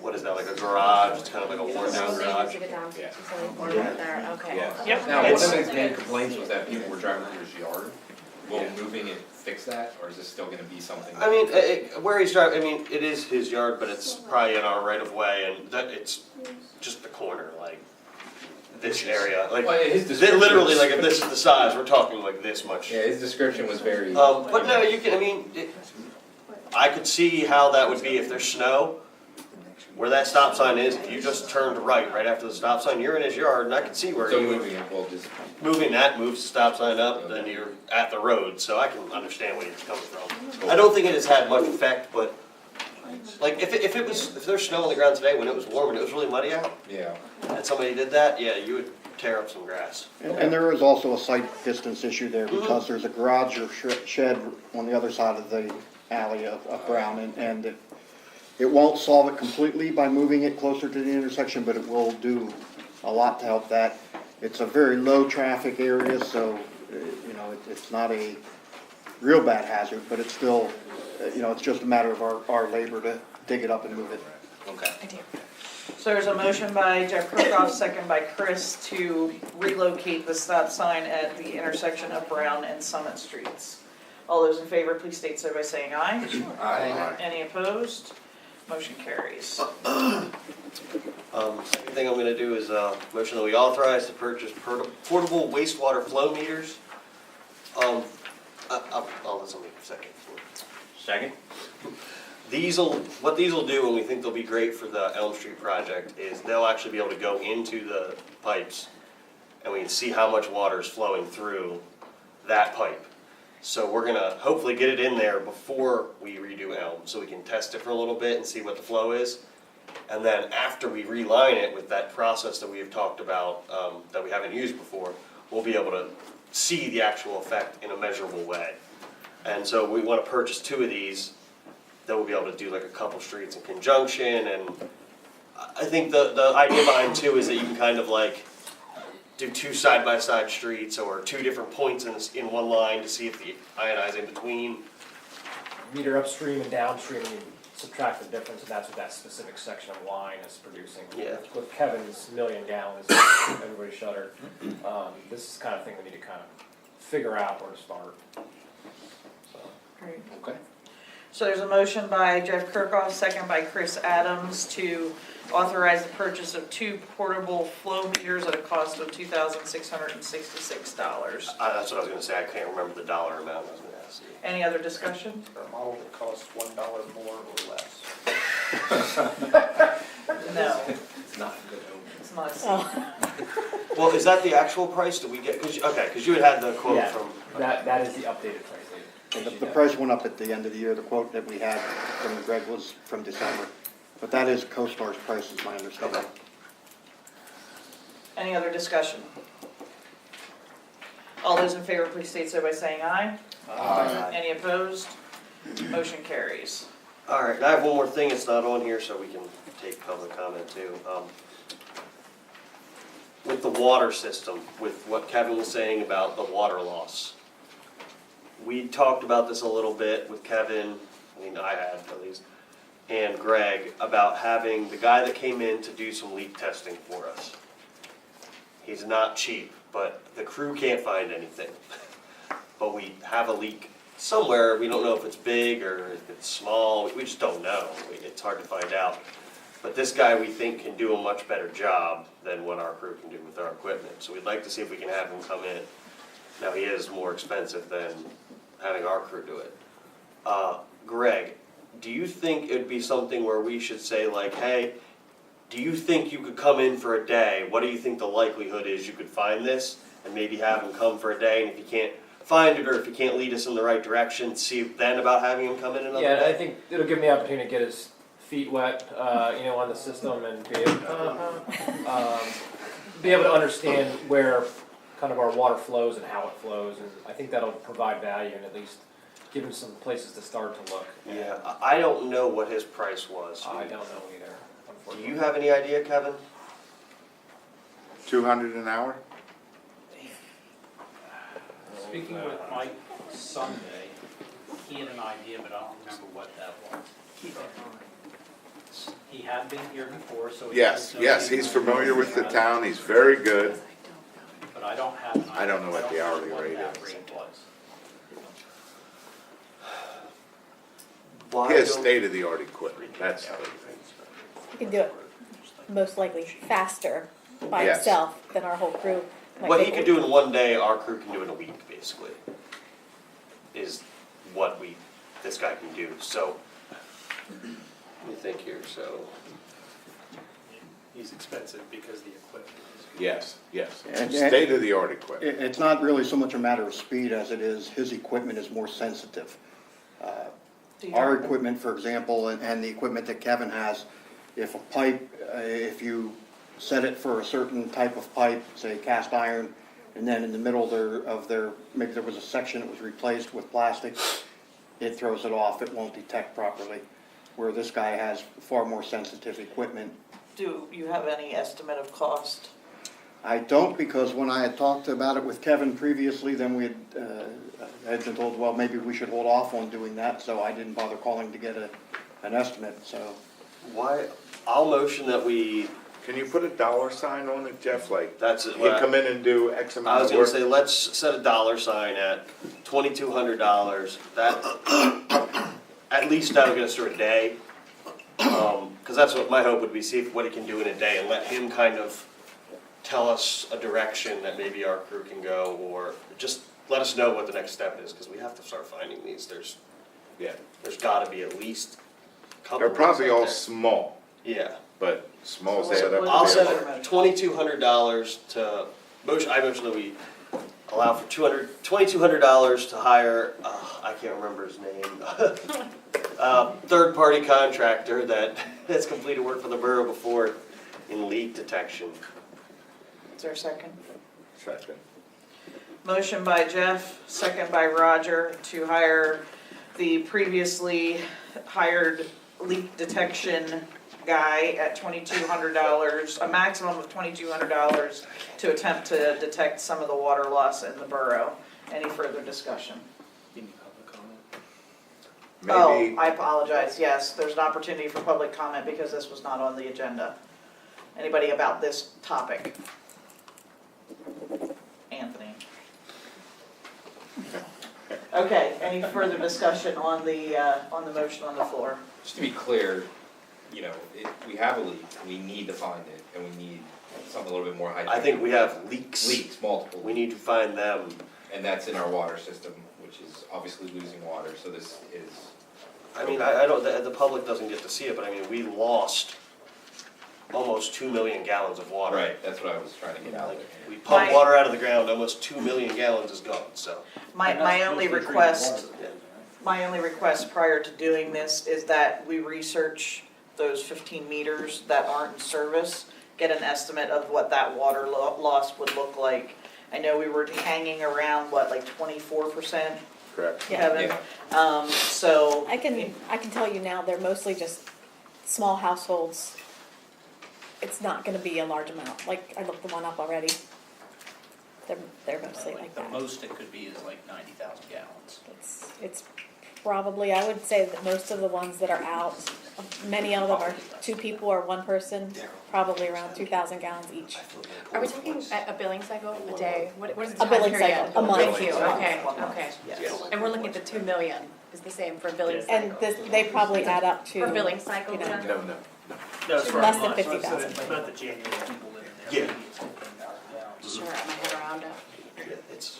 what is that, like a garage, it's kind of like a worn down garage. Yeah. Okay. Yeah. Yep. Now, one of his main complaints was that people were driving through his yard. Will moving it fix that, or is this still gonna be something? I mean, where he's driving, I mean, it is his yard, but it's probably in our right of way, and that, it's just the corner, like, this area, like, Well, his description literally, was- like, if this is the size, we're talking like this much. Yeah, his description was very. But no, you can, I mean, I could see how that would be if there's snow. Where that stop sign is, if you just turned right after the stop sign, you're in his yard, and I could see where So you would. moving it will just. Moving that moves the stop sign up, then you're at the road, so I can understand where he's coming from. I don't think it has had much effect, but, like, if there's snow on the ground today when it was warm and it was really muddy out, Yeah. and somebody did that, yeah, you would tear up some grass. And there is also a site distance issue there because there's a garage or shed on the other side of the alley of Brown, and it won't solve it completely by moving it closer to the intersection, but it will do a lot to help that. It's a very low traffic area, so, it's not a real bad hazard, but it's still, it's just a matter of our labor to dig it up and move it. Okay. So there's a motion by Jeff Kirkhoff, second by Chris, to relocate the stop sign at the intersection of Brown and Summit Streets. All those in favor, please state so by saying aye. Aye. Any opposed? Motion carries. Second thing I'm gonna do is, motion that we authorize to purchase portable wastewater flow meters. I'll let somebody second. Second? What these will do, and we think they'll be great for the Elm Street project, is they'll actually be able to go into the pipes and we can see how much water is flowing through that pipe. So we're gonna hopefully get it in there before we redo Elm, so we can test it for a little bit and see what the flow is. And then after we reline it with that process that we have talked about, that we haven't used before, we'll be able to see the actual effect in a measurable way. And so we want to purchase 2 of these, then we'll be able to do like a couple streets in conjunction. And I think the idea behind 2 is that you can kind of like do 2 side-by-side streets or 2 different points in one line to see if the ionize in between. Meter upstream and downstream, and you subtract the difference, and that's what that specific section of line is producing. Yeah. With Kevin's 1,000,000 gallons, everybody shuddered. This is the kind of thing we need to kind of figure out where to start. So, Great. okay. So there's a motion by Jeff Kirkhoff, second by Chris Adams, to authorize the purchase of 2 portable flow meters at a cost of $2,666. That's what I was going to say. I can't remember the dollar amount I was going to ask. Any other discussion? For a model that costs $1 more or less. No, It's not a good omen. it's not. Oh, Well, is that the actual price that we get? Because you had the quote Yeah, from. that is the updated price. The price went up at the end of the year. The quote that we had from Greg was from December. But that is CoStar's price, is my understanding. Okay. Any other discussion? All those in favor, please state so by saying aye. Aye. Any opposed? Motion carries. All right, I have one more thing. It's not on here, so we can take public comment too. With the water system, with what Kevin was saying about the water loss. We talked about this a little bit with Kevin, I mean, I had at least, and Greg, about having the guy that came in to do some leak testing for us. He's not cheap, but the crew can't find anything. But we have a leak somewhere, we don't know if it's big or if it's small, we just don't know. It's hard to find out. But this guy, we think, can do a much better job than what our crew can do with our equipment. So we'd like to see if we can have him come in. Now, he is more expensive than having our crew do it. Greg, do you think it'd be something where we should say like, hey, do you think you could come in for a day? What do you think the likelihood is you could find this? And maybe have him come for a day, and if you can't find it or if he can't lead us in the right direction, see then about having him come in another Yeah, day? I think it'll give me the opportunity to get his feet wet, on the system and be able to understand where kind of our water flows and how it flows, and I think that'll provide value and at least give him some places to start to look. Yeah, I don't know what his price was. I don't know either, Do unfortunately. you have any idea, Kevin? $200 an hour? Speaking with Mike Sunday, he had an idea, but I don't remember what that was. He had been here before, so. Yes, he's familiar with the town, he's very good. But I don't have. I don't know what the hourly what rate that is. rate was. Why He has don't- state-of-the-art equipment, that's, you can do it most likely faster by Yes. himself than our whole crew. might What he take could it. do in one day, our crew can do in a week, basically, is what this guy can do, so. Let me think here, so. He's expensive because the equipment is good. yes, And- state-of-the-art equipment. It's not really so much a matter of speed as it is his equipment is more sensitive. Do you Our have- equipment, for example, and the equipment that Kevin has, if a pipe, if you set it for a certain type of pipe, say cast iron, and then in the middle maybe there was a section that was replaced with plastic, it throws it off, it won't detect properly. Where this guy has far more sensitive equipment. Do you have any estimate of cost? I don't, because when I had talked about it with Kevin previously, then we had been told, well, maybe we should hold off on doing that, so I didn't bother calling to get an estimate, so. I'll motion that we, Can you put a dollar sign on it, Jeff, like, that's it. you come in and do X I amount was of gonna work? say, let's set a dollar sign at $2,200, that, at least that'll get us through a day. Cause that's what my hope would be, see what he can do in a day and let him kind of tell us a direction that maybe our crew can go, or just let us know what the next step is, cause we have to start finding these, there's gotta be at least a couple. They're probably out all there. small, Yeah. but smalls So add up. what- I'll to set be a it- lot. $2,200 to, I motion that we allow for $2,200 to hire, I can't remember his name, third-party contractor that has completed work for the borough before in leak detection. Is there a second? Second. Motion by Jeff, second by Roger to hire the previously hired leak detection guy at $2,200, a maximum of $2,200 to attempt to detect some of the water loss in the borough. Any further discussion? Any public comment? Maybe, Oh, I apologize, yes, there's an opportunity for public comment because this was not on the agenda. Anybody about this topic? Anthony? Okay, any further discussion on the motion on the floor? Just to be clear, you know, we have a leak, we need to find it, and we need something a little bit more high. I think we have leaks. Leaks, multiple. We need to find them. And that's in our water system, which is obviously losing water, so this is. I mean, I don't, the public doesn't get to see it, but I mean, we lost almost 2 million gallons of water. Right, that's what I was trying to get out there. We pump water out of the ground, almost 2 million gallons is gone, so. My only request, prior to doing this is that we research those 15 meters that aren't in service, get an estimate of what that water loss would look like. I know we were hanging around, what, like 24%, correct. Kevin? Yeah. So. I can tell you now, they're mostly just small households. It's not gonna be a large amount, like, I looked the one up already. They're mostly like The that. most it could be is like 90,000 gallons. It's probably, I would say that most of the ones that are out, many of them are 2 people or 1 person, probably around 2,000 gallons each. Are we talking a billing cycle, a day? What is the A time billing period? cycle, a month. Thank you, okay, okay. Yes. And we're looking at the 2 million is the same for billing cycle? And they probably add up to. For billing cycle, you know, Jen? No, no. That's for a Less than month, 50,000. Not the January people living Yeah. there. Sure, wrap my head around it. It's,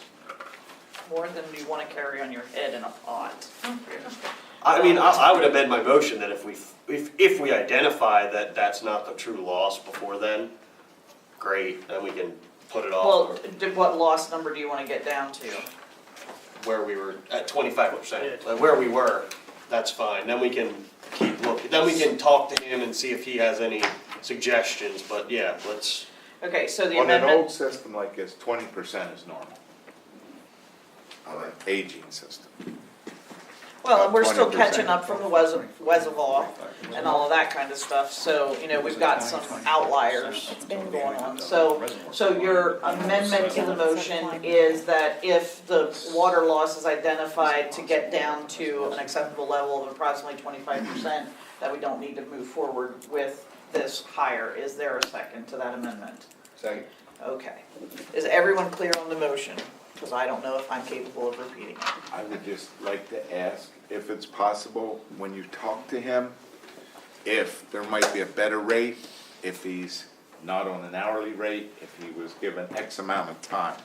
More than you wanna carry on your head in a pot. I mean, I would amend my motion that if we identify that that's not the true loss before then, great, then we can put it Well, off what loss number do you wanna get down to? where we were at 25%. Like where we were, that's fine, then we can keep looking, then we can talk to him and see if he has any suggestions, but yeah, let's. Okay, so the On an amendment, old system like this, 20% is normal. On an aging system. well, we're still 20%. catching up from the Wesavall and all of that kind of stuff, so, you know, we've got some outliers going on. So your amendment to the motion is that if the water loss is identified to get down to an acceptable level of approximately 25%, that we don't need to move forward with this hire. Is there a second to that amendment? Second. Okay. Is everyone clear on the motion? Because I don't know if I'm capable of repeating it. I would just like to ask if it's possible, when you talk to him, if there might be a better rate, if he's not on an hourly rate, if he was given X amount of time.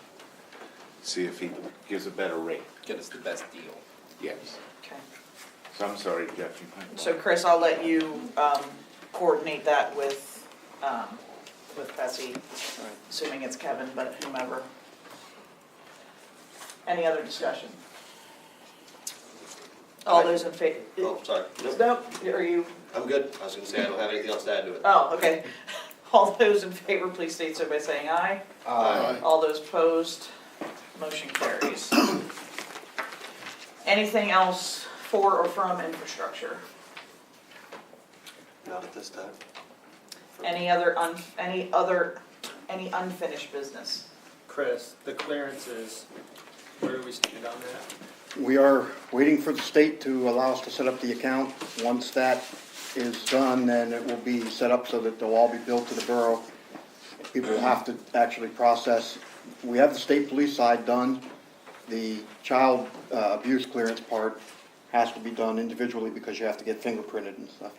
See if he gives a better rate. Get us the best deal. Yes. Okay. So I'm sorry, Jeff, you might. So Chris, I'll let you coordinate that with Bessie, assuming it's Kevin, but whomever. Any other discussion? All those in favor? Oh, sorry. Nope, Nope, are you, I'm good. I was gonna say I don't have anything else to add to it. oh, okay. All those in favor, please state so by saying aye. Aye. All those opposed, motion carries. Anything else for or from infrastructure? Not at this time. Any unfinished business? Chris, the clearances, where do we stand on that? We are waiting for the state to allow us to set up the account. Once that is done, then it will be set up so that they'll all be billed to the borough. People will have to actually process. We have the state police side done. The child abuse clearance part has to be done individually because you have to get fingerprinted and stuff.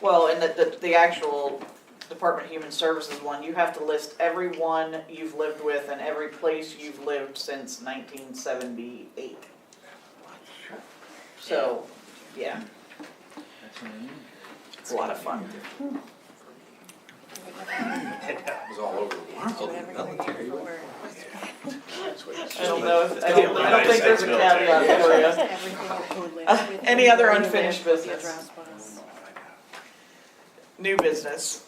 Well, and the actual Department of Human Services one, you have to list everyone you've lived with and every place you've lived since 1978. So, yeah. It's a lot of fun. It was all over the military. I don't know if, I don't think there's a caveat for you. Any other unfinished business? New business.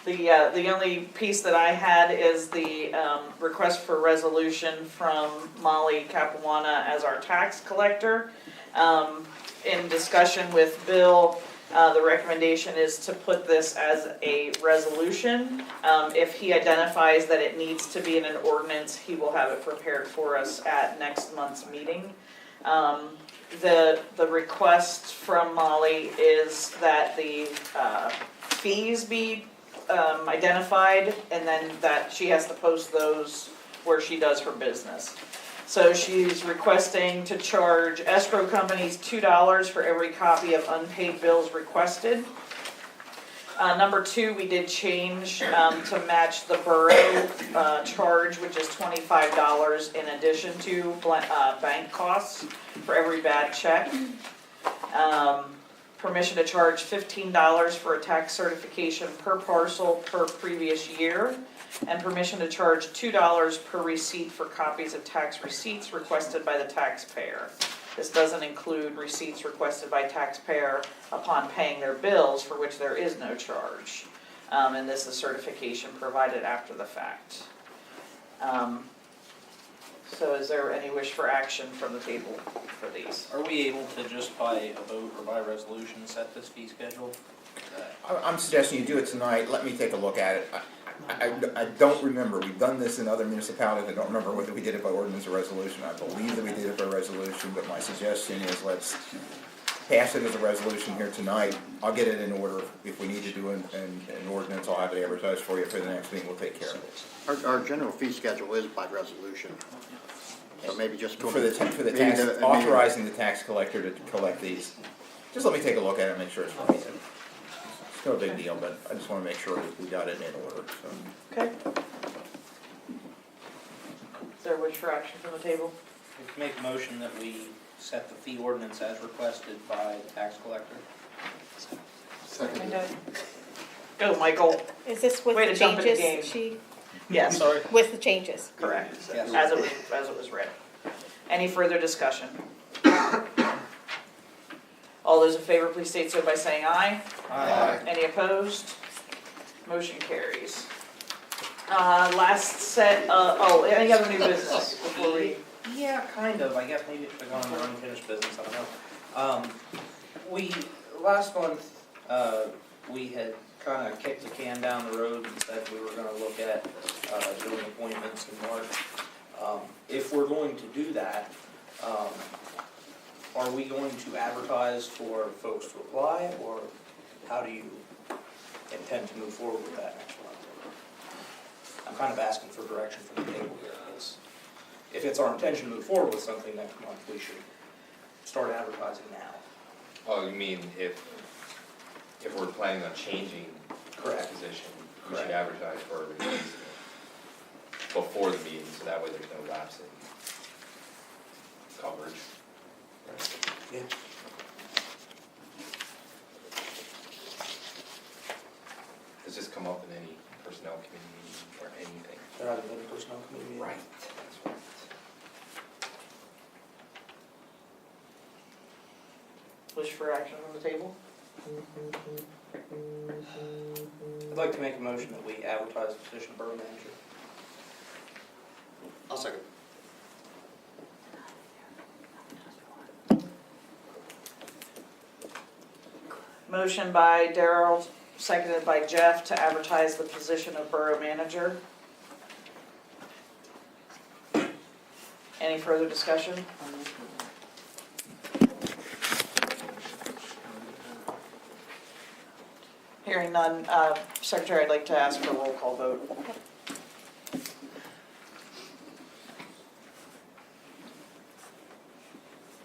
The only piece that I had is the request for resolution from Molly Capuana as our tax collector. In discussion with Bill, the recommendation is to put this as a resolution. If he identifies that it needs to be in an ordinance, he will have it prepared for us at next month's meeting. The request from Molly is that the fees be identified, and then that she has to post those where she does her business. So she's requesting to charge escrow companies $2 for every copy of unpaid bills requested. Number 2, we did change to match the borough charge, which is $25 in addition to bank costs for every bad check. Permission to charge $15 for a tax certification per parcel per previous year, and permission to charge $2 per receipt for copies of tax receipts requested by the taxpayer. This doesn't include receipts requested by taxpayer upon paying their bills, for which there is no charge. And this is certification provided after the fact. So is there any wish for action from the table for these? Are we able to just by a vote or by resolution set this fee schedule? I'm suggesting you do it tonight, let me take a look at it. I don't remember, we've done this in other municipalities, I don't remember whether we did it by ordinance or resolution. I believe that we did it by resolution, but my suggestion is let's pass it as a resolution here tonight. I'll get it in order. If we need to do an ordinance, I'll have it advertised for you for the next meeting, we'll take care of it. Our general fee schedule is by resolution. So maybe just. For the tax, authorizing the tax collector to collect these. Just let me take a look at it and make sure it's right. It's no big deal, but I just want to make sure we got it in order, so. Okay. Is there a wish for action from the table? We can make a motion that we set the fee ordinance as requested by the tax collector. Second. Go, Michael. Is this with Way the to jump in the changes? game. Yes, Sorry. With the changes? correct, Yes. as it was read. Any further discussion? All those in favor, please state so by saying aye. Aye. Any opposed? Motion carries. Last set, any other new business before we? Yeah, kind of, I guess maybe it should have gone under unfinished business, I don't know. Last month, we had kind of kicked the can down the road and said we were gonna look at, doing appointments in March. If we're going to do that, are we going to advertise for folks to apply, or how do you intend to move forward with that next month? I'm kind of asking for direction from the table here, because if it's our intention to move forward with something next month, we should start advertising now. Oh, you mean if we're planning on changing the Correct. position, we Correct. should advertise for a release before the meeting, so that way there's no lapse in coverage. Right. Yeah. Does this come up in any personnel committee meeting or anything? There hasn't been a personnel committee meeting. Right, that's right. Wish for action on the table? I'd like to make a motion that we advertise the position of borough manager. I'll second. Motion by Daryl, seconded by Jeff to advertise the position of borough manager. Any further discussion? Hearing none, Secretary, I'd like to ask for a roll call vote.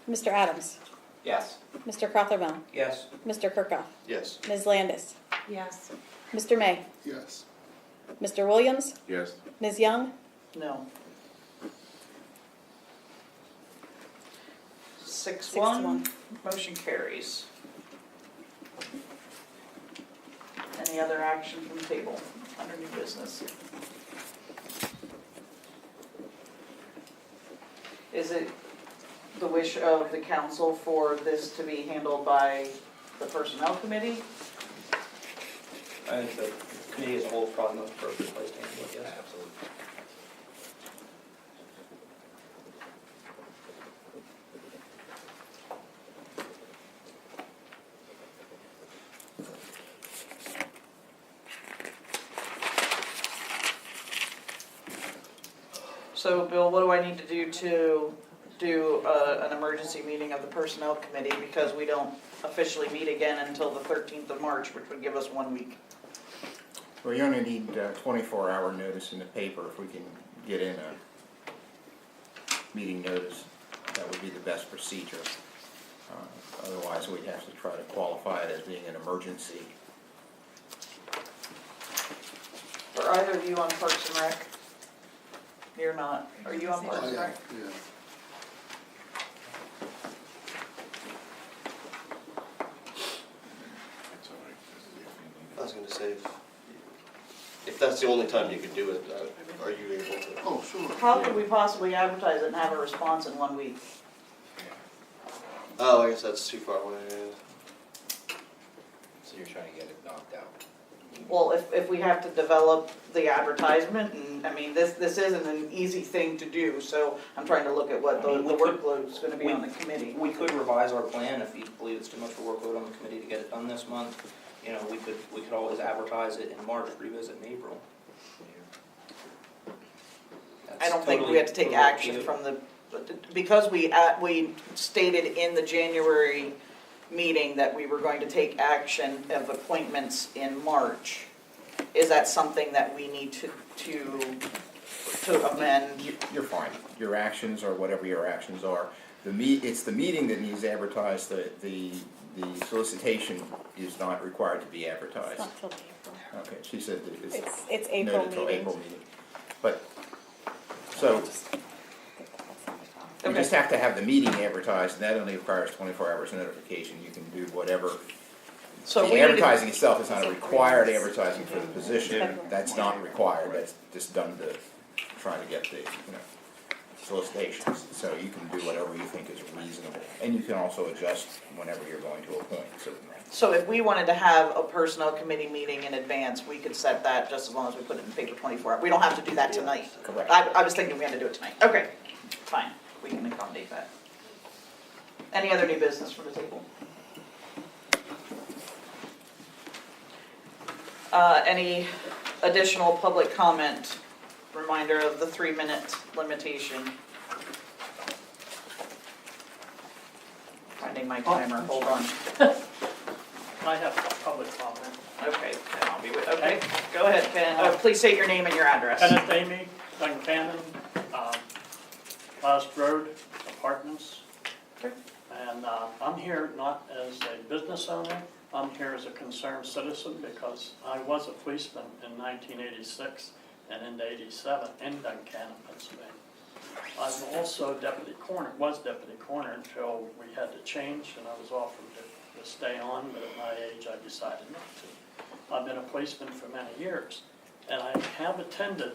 Mr. Adams? Yes. Mr. Crothermel? Yes. Mr. Kirkhoff? Yes. Ms. Landis? Yes. Mr. May? Yes. Mr. Williams? Yes. Ms. Young? No. 6-1, 6-1. motion carries. Any other action from the table under new business? Is it the wish of the council for this to be handled by the personnel committee? I think that committee as a whole is probably the most appropriate place to handle it, yes. Absolutely. So, Bill, what do I need to do an emergency meeting of the personnel committee, because we don't officially meet again until the 13th of March, which would give us 1 week? Well, you only need 24-hour notice in the paper. If we can get in a meeting notice, that would be the best procedure. Otherwise, we'd have to try to qualify it as being an emergency. Are either of you on Parks and Rec? You're not. Are you on Parks and Rec? Yeah. That's all right. I was gonna say, if that's the only time you could do it, are you able to? Oh, sure. How could we possibly advertise it and have a response in 1 week? Oh, I guess that's too far away. So you're trying to get it knocked out. Well, if we have to develop the advertisement, and, I mean, this isn't an easy thing to do, so I'm trying to look at what the workload's gonna be on the committee. We could revise our plan if you believe it's too much of a workload on the committee to get it done this month. You know, we could always advertise it in March, revisit in April. I don't think we have to take action from the, because we stated in the January meeting that we were going to take action of appointments in March. Is that something that we need to amend? You're fine. Your actions, or whatever your actions are, it's the meeting that needs advertised. The solicitation is not required to be It's advertised. not till April. Okay, she said that It's April noted till meeting. April meeting. But, so, you just have to have the meeting advertised, and that only requires 24 hours notification. You can do whatever. So we The need to- advertising itself is not a required advertising for the position. That's not required. That's just done to try to get the, solicitations. So you can do whatever you think is reasonable. And you can also adjust whenever you're going to appoint, certainly. So if we wanted to have a personnel committee meeting in advance, we could set that just as long as we put it in the paper 24 hours. We don't have to do that tonight. Correct. I was thinking we had to do it tonight. Okay, fine, we can accommodate that. Any other new business from the table? Any additional public comment? Reminder of the 3-minute limitation. Finding my timer, hold on. I have a public comment. Okay, Ken, I'll be with, okay, go ahead, Ken. Please state your name and your address. Kenneth Amy, Duncannon, Last Road Apartments. Okay. And I'm here not as a business owner, I'm here as a concerned citizen because I was a policeman in 1986 and into 87 in Duncannon, Pennsylvania. I was also deputy coroner until we had to change and I was offered to stay on, but at my age I decided not to. I've been a policeman for many years and I have attended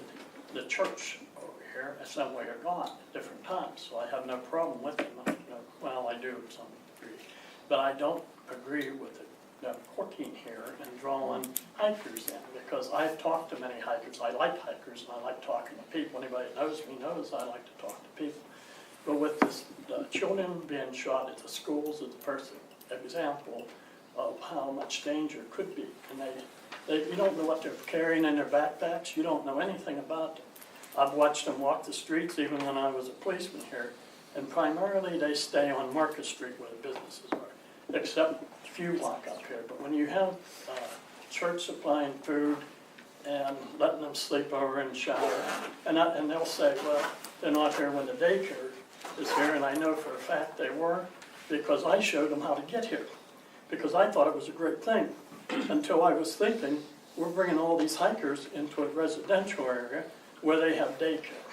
the church over here, Assembly of God, at different times, so I have no problem with them. Well, I do to some degree, but I don't agree with the corking here and drawing hikers in, because I've talked to many hikers. I like hikers and I like talking to people. Anybody that knows me knows I like to talk to people. But with this, children being shot at the schools is the perfect example of how much danger could be. And you don't know what they're carrying in their backpacks. You don't know anything about them. I've watched them walk the streets even when I was a policeman here. And primarily they stay on Market Street where the businesses are, except a few walk up here. But when you have church supplying food and letting them sleep over and shower, and they'll say, well, they're not here when the daycare is here, and I know for a fact they were, because I showed them how to get here, because I thought it was a great thing, until I was thinking, we're bringing all these hikers into a residential area where they have daycare.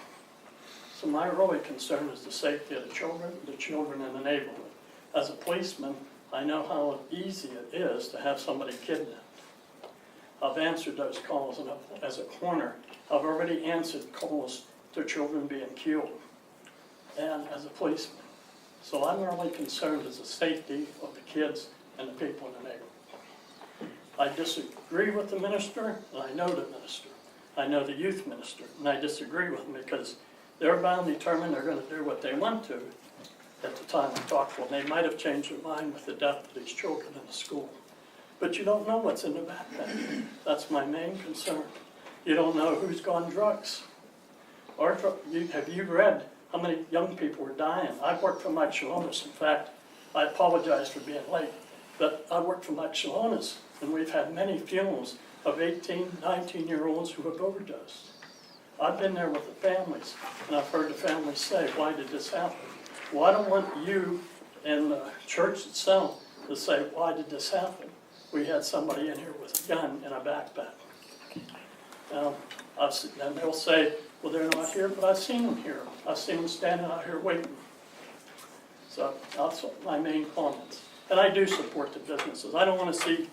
So my really concern is the safety of the children in the neighborhood. As a policeman, I know how easy it is to have somebody kidnapped. I've answered those calls, and as a coroner, I've already answered calls to children being killed, and as a policeman. So I'm really concerned as the safety of the kids and the people in the neighborhood. I disagree with the minister, and I know the minister. I know the youth minister, and I disagree with them because they're bound determined they're gonna do what they want to at the time I talked to them. They might have changed their mind with the death of these children in the school. But you don't know what's in the backpack. That's my main concern. You don't know who's gone drugs. Have you read how many young people are dying? I've worked for Mike Shalonis. In fact, I apologize for being late, but I worked for Mike Shalonis, and we've had many funerals of 18, 19-year-olds who have overdosed. I've been there with the families, and I've heard the families say, why did this happen? Well, I don't want you and the church itself to say, why did this happen? We had somebody in here with a gun in a backpack. And they'll say, well, they're not here, but I've seen them here. I've seen them standing out here waiting. So that's my main comments. And I do support the businesses. I don't want to see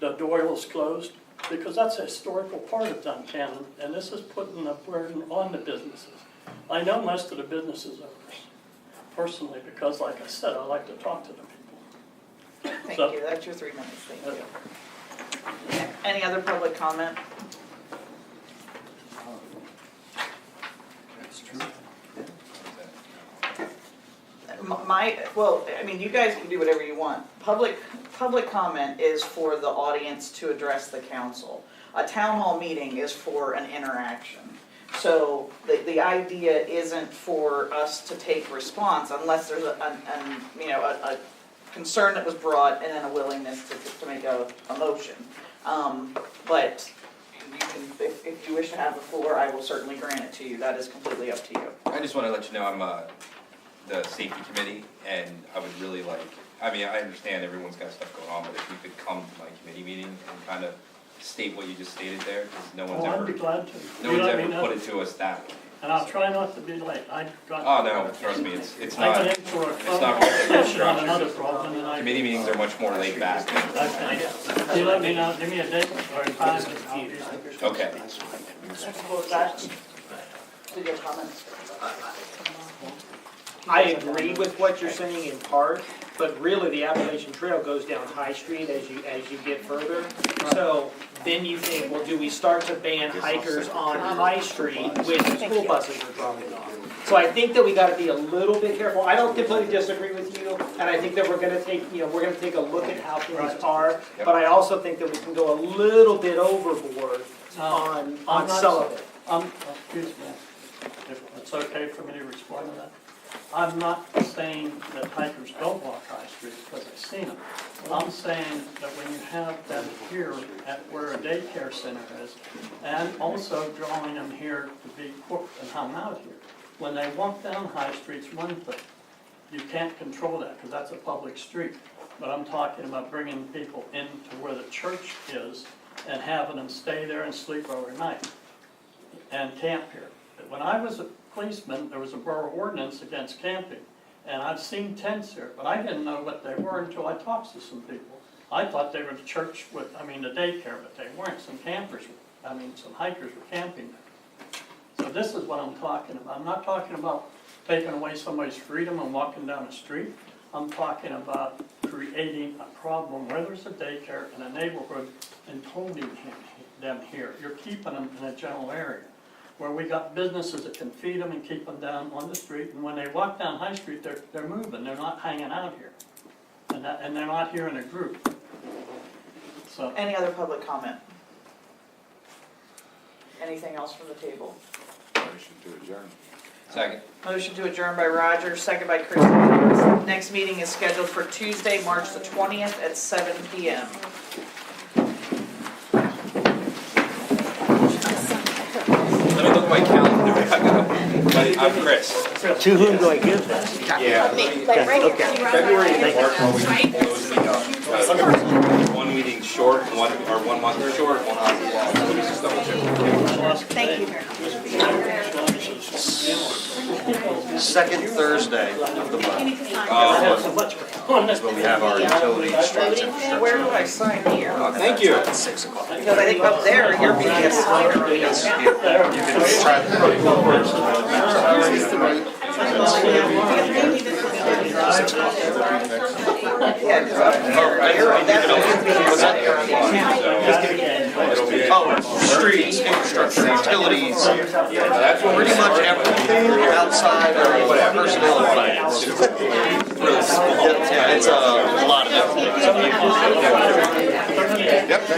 the Doyle's closed because that's a historical part of Duncannon, and this is putting a burden on the businesses. I know most of the businesses owners, personally, because like I said, I like to talk to the people. Thank So- you, that's your 3 minutes, thank you. Any other public comment? I mean, you guys can do whatever you want. Public comment is for the audience to address the council. A town hall meeting is for an interaction. So the idea isn't for us to take response unless there's a concern that was brought and then a willingness to make a motion. But you can, if you wish to have the floor, I will certainly grant it to you. That is completely up to you. I just want to let you know I'm the safety committee, and I would really like, I mean, I understand everyone's got stuff going on, but if you could come to my committee meeting and kind of state what you just stated there, because no one's I'd ever, be glad to. no one's ever put it to us that way. And I'll try not to be late. Oh, no, trust me, it's I not, got in for a it's not really conversation on another structured. problem, and I. Committee meetings are much more laid back. Okay. You let me know, give me a date or a time, and I'll be there. Okay. What was that? Did you have comments? I agree with what you're saying in part, but really the Appalachian Trail goes down High Street as you get further. So then you think, well, do we start to ban hikers on High Street when the school buses are dropping off? So I think that we gotta be a little bit careful. I don't completely disagree with you, and I think that we're gonna take a look at how things are, but I also think that we can go a little bit overboard on some of it. Excuse me, if it's okay for me to respond to that. I'm not saying that hikers don't walk High Street because I've seen them. I'm saying that when you have them here at where a daycare center is, and also drawing them here to be cooked and hung out here, when they walk down High Street's one thing. You can't control that because that's a public street. But I'm talking about bringing people into where the church is and having them stay there and sleep overnight and camp here. When I was a policeman, there was a borough ordinance against camping. And I've seen tents here, but I didn't know what they were until I talked to some people. I thought they were the church the daycare, but they weren't. Some hikers were camping there. So this is what I'm talking about. I'm not talking about taking away somebody's freedom and walking down the street. I'm talking about creating a problem where there's a daycare in a neighborhood and holding them here. You're keeping them in a general area where we got businesses that can feed them and keep them down on the street. And when they walk down High Street, they're moving. They're not hanging out here. And they're not here in a group. So. Any other public comment? Anything else from the table? Motion to adjourn. Second. Motion to adjourn by Roger, second by Chris. Next meeting is scheduled for Tuesday, March the 20th at 7 p.m. Let me look at my calendar. I'm Chris. To whom do I give this? Yeah. February, thank you. One meeting short, 1 month short, 1 month long. Let me just double check. Thank you very much. Second Thursday of the month. That's when we have our utility streets infrastructure. Where do I sign here? Thank you. At 6 o'clock. Because I think up there, you're being a signer. Yes, you can try to put it forward. 6 o'clock. Yeah, because up here, that's what's up here on the account. Oh, streets, infrastructure, utilities, pretty much everything outside of personnel and finance. Yeah, it's a lot of it. Yep. We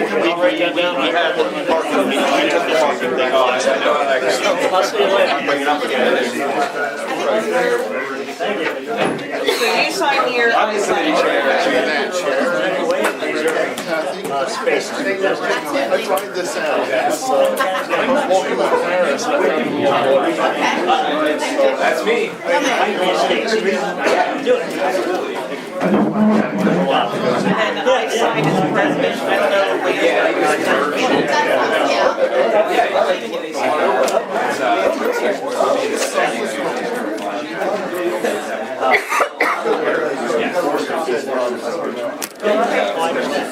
had the parking meeting, we took the parking thing off. I'll see you later. Bring it up again. So you sign here, I sign here. Space. I tried this out. I'm walking up Paris. That's me. And then I sign as president, I don't know the way.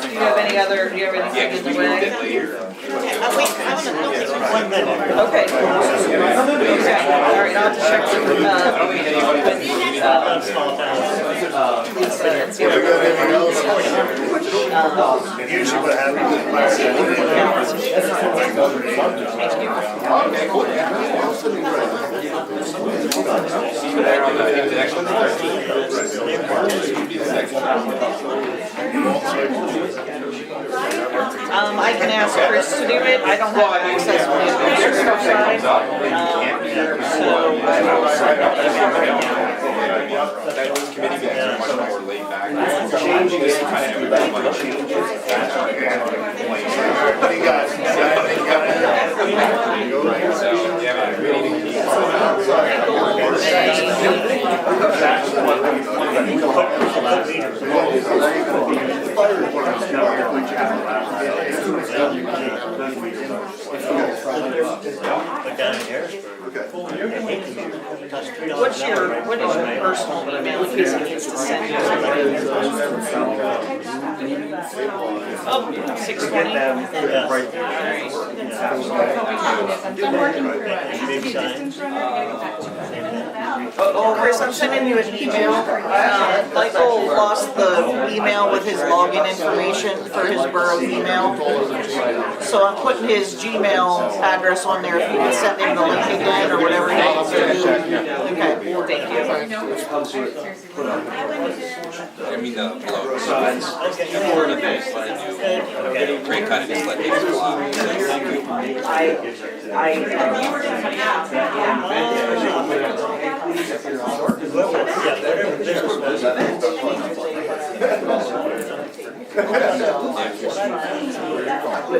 Do you have any other, do you have anything in the way? One minute. Okay. Okay, all right, I'll have to check with, Small town. Lisa and see what Usually what happens I can ask Chris to do it, I don't have access on the administrative side. Committee meetings are much more laid back. What do you guys? What is your personal email in case he needs to send you? Oh, 620. Oh, Chris, I'm sending you an email. Michael lost the email with his login information for his borough email. So I'm putting his Gmail address on there if you can send him the link again or whatever he needs to do. Okay, thank you. I mean, below. More in advance, what I do. Great kind of just let things fly.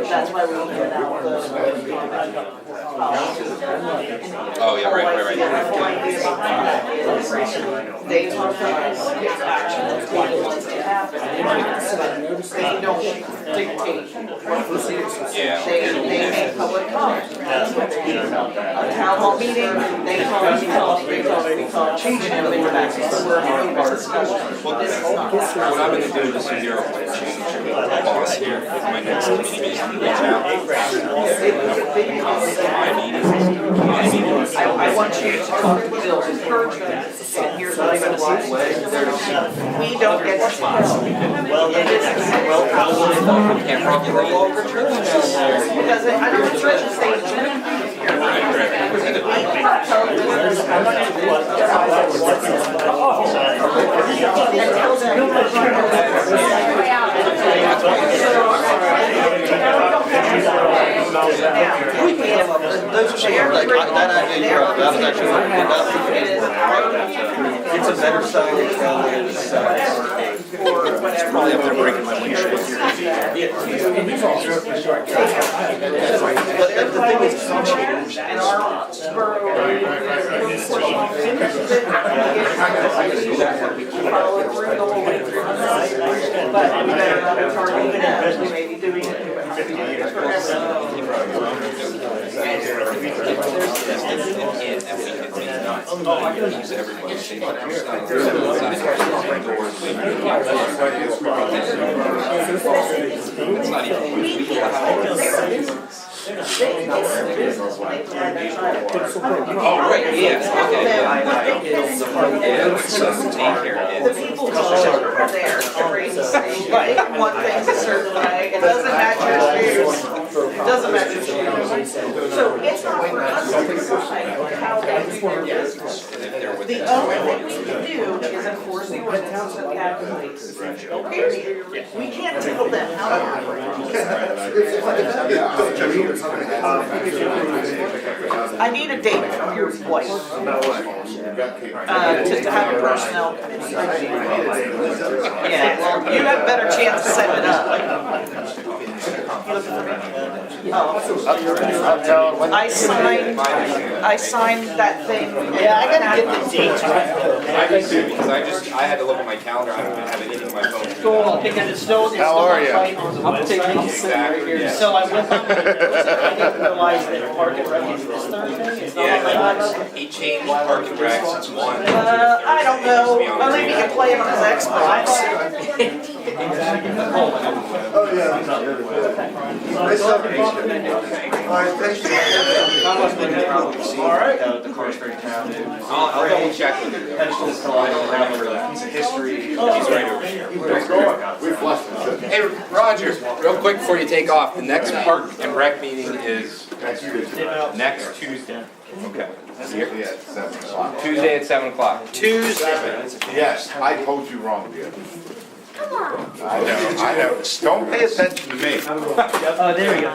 That's why we don't get out Oh, yeah, right. They don't dictate what proceeds. Yeah. They make public comment. A town hall meeting, they talk, change them in the back, so we're having a discussion. What I'm gonna do is zero point change the boss here. My next meeting is to reach out. I want you to talk to Bill, encourage them, and here's what I'm gonna say. We don't get to tell. Can't regulate. Because I don't think Trish is saying. That idea you brought, that was actually it's a better side than it's probably up there breaking my windshield. But the thing is, it's changed. And our borough, follow through the whole way through. But we better not be targeting that, we may be doing it for It's not even. Oh, right, yes, okay, yeah. The people who are there, they want things a certain way, it doesn't match your shoes, it doesn't match your shoes. So it's not for us to decide how they do their business. The only thing we can do is enforce the ordinances that we have in place. Period. We can't tell them how to operate. I need a date from your wife. To have a personnel committee. Yeah, well, you have a better chance to set it up. Oh, I signed that thing. Yeah, I gotta get the dates right. I did too, because I had to look at my calendar, I don't even have anything on my phone. Cool, because it's still on site on the website. Exactly, yeah. So I went on the notes and I didn't realize that Park and Rec is this Thursday. It's not on my notes. He changed Park and Recs, it's one. I don't know, well, maybe he can play it on his Xbox. Oh, yeah. All right. The car's very crowded. I'll double check with you. I don't remember that piece of history. He's right over here. We flushed it. Hey, Roger, real quick before you take off, the next Park and Rec meeting is next Tuesday. Okay. Tuesday at 7 o'clock. Tuesday at 7 o'clock. Tuesday. Yes, I told you wrong, dear. Come on. I know. Don't pay attention to me. Oh, there we go.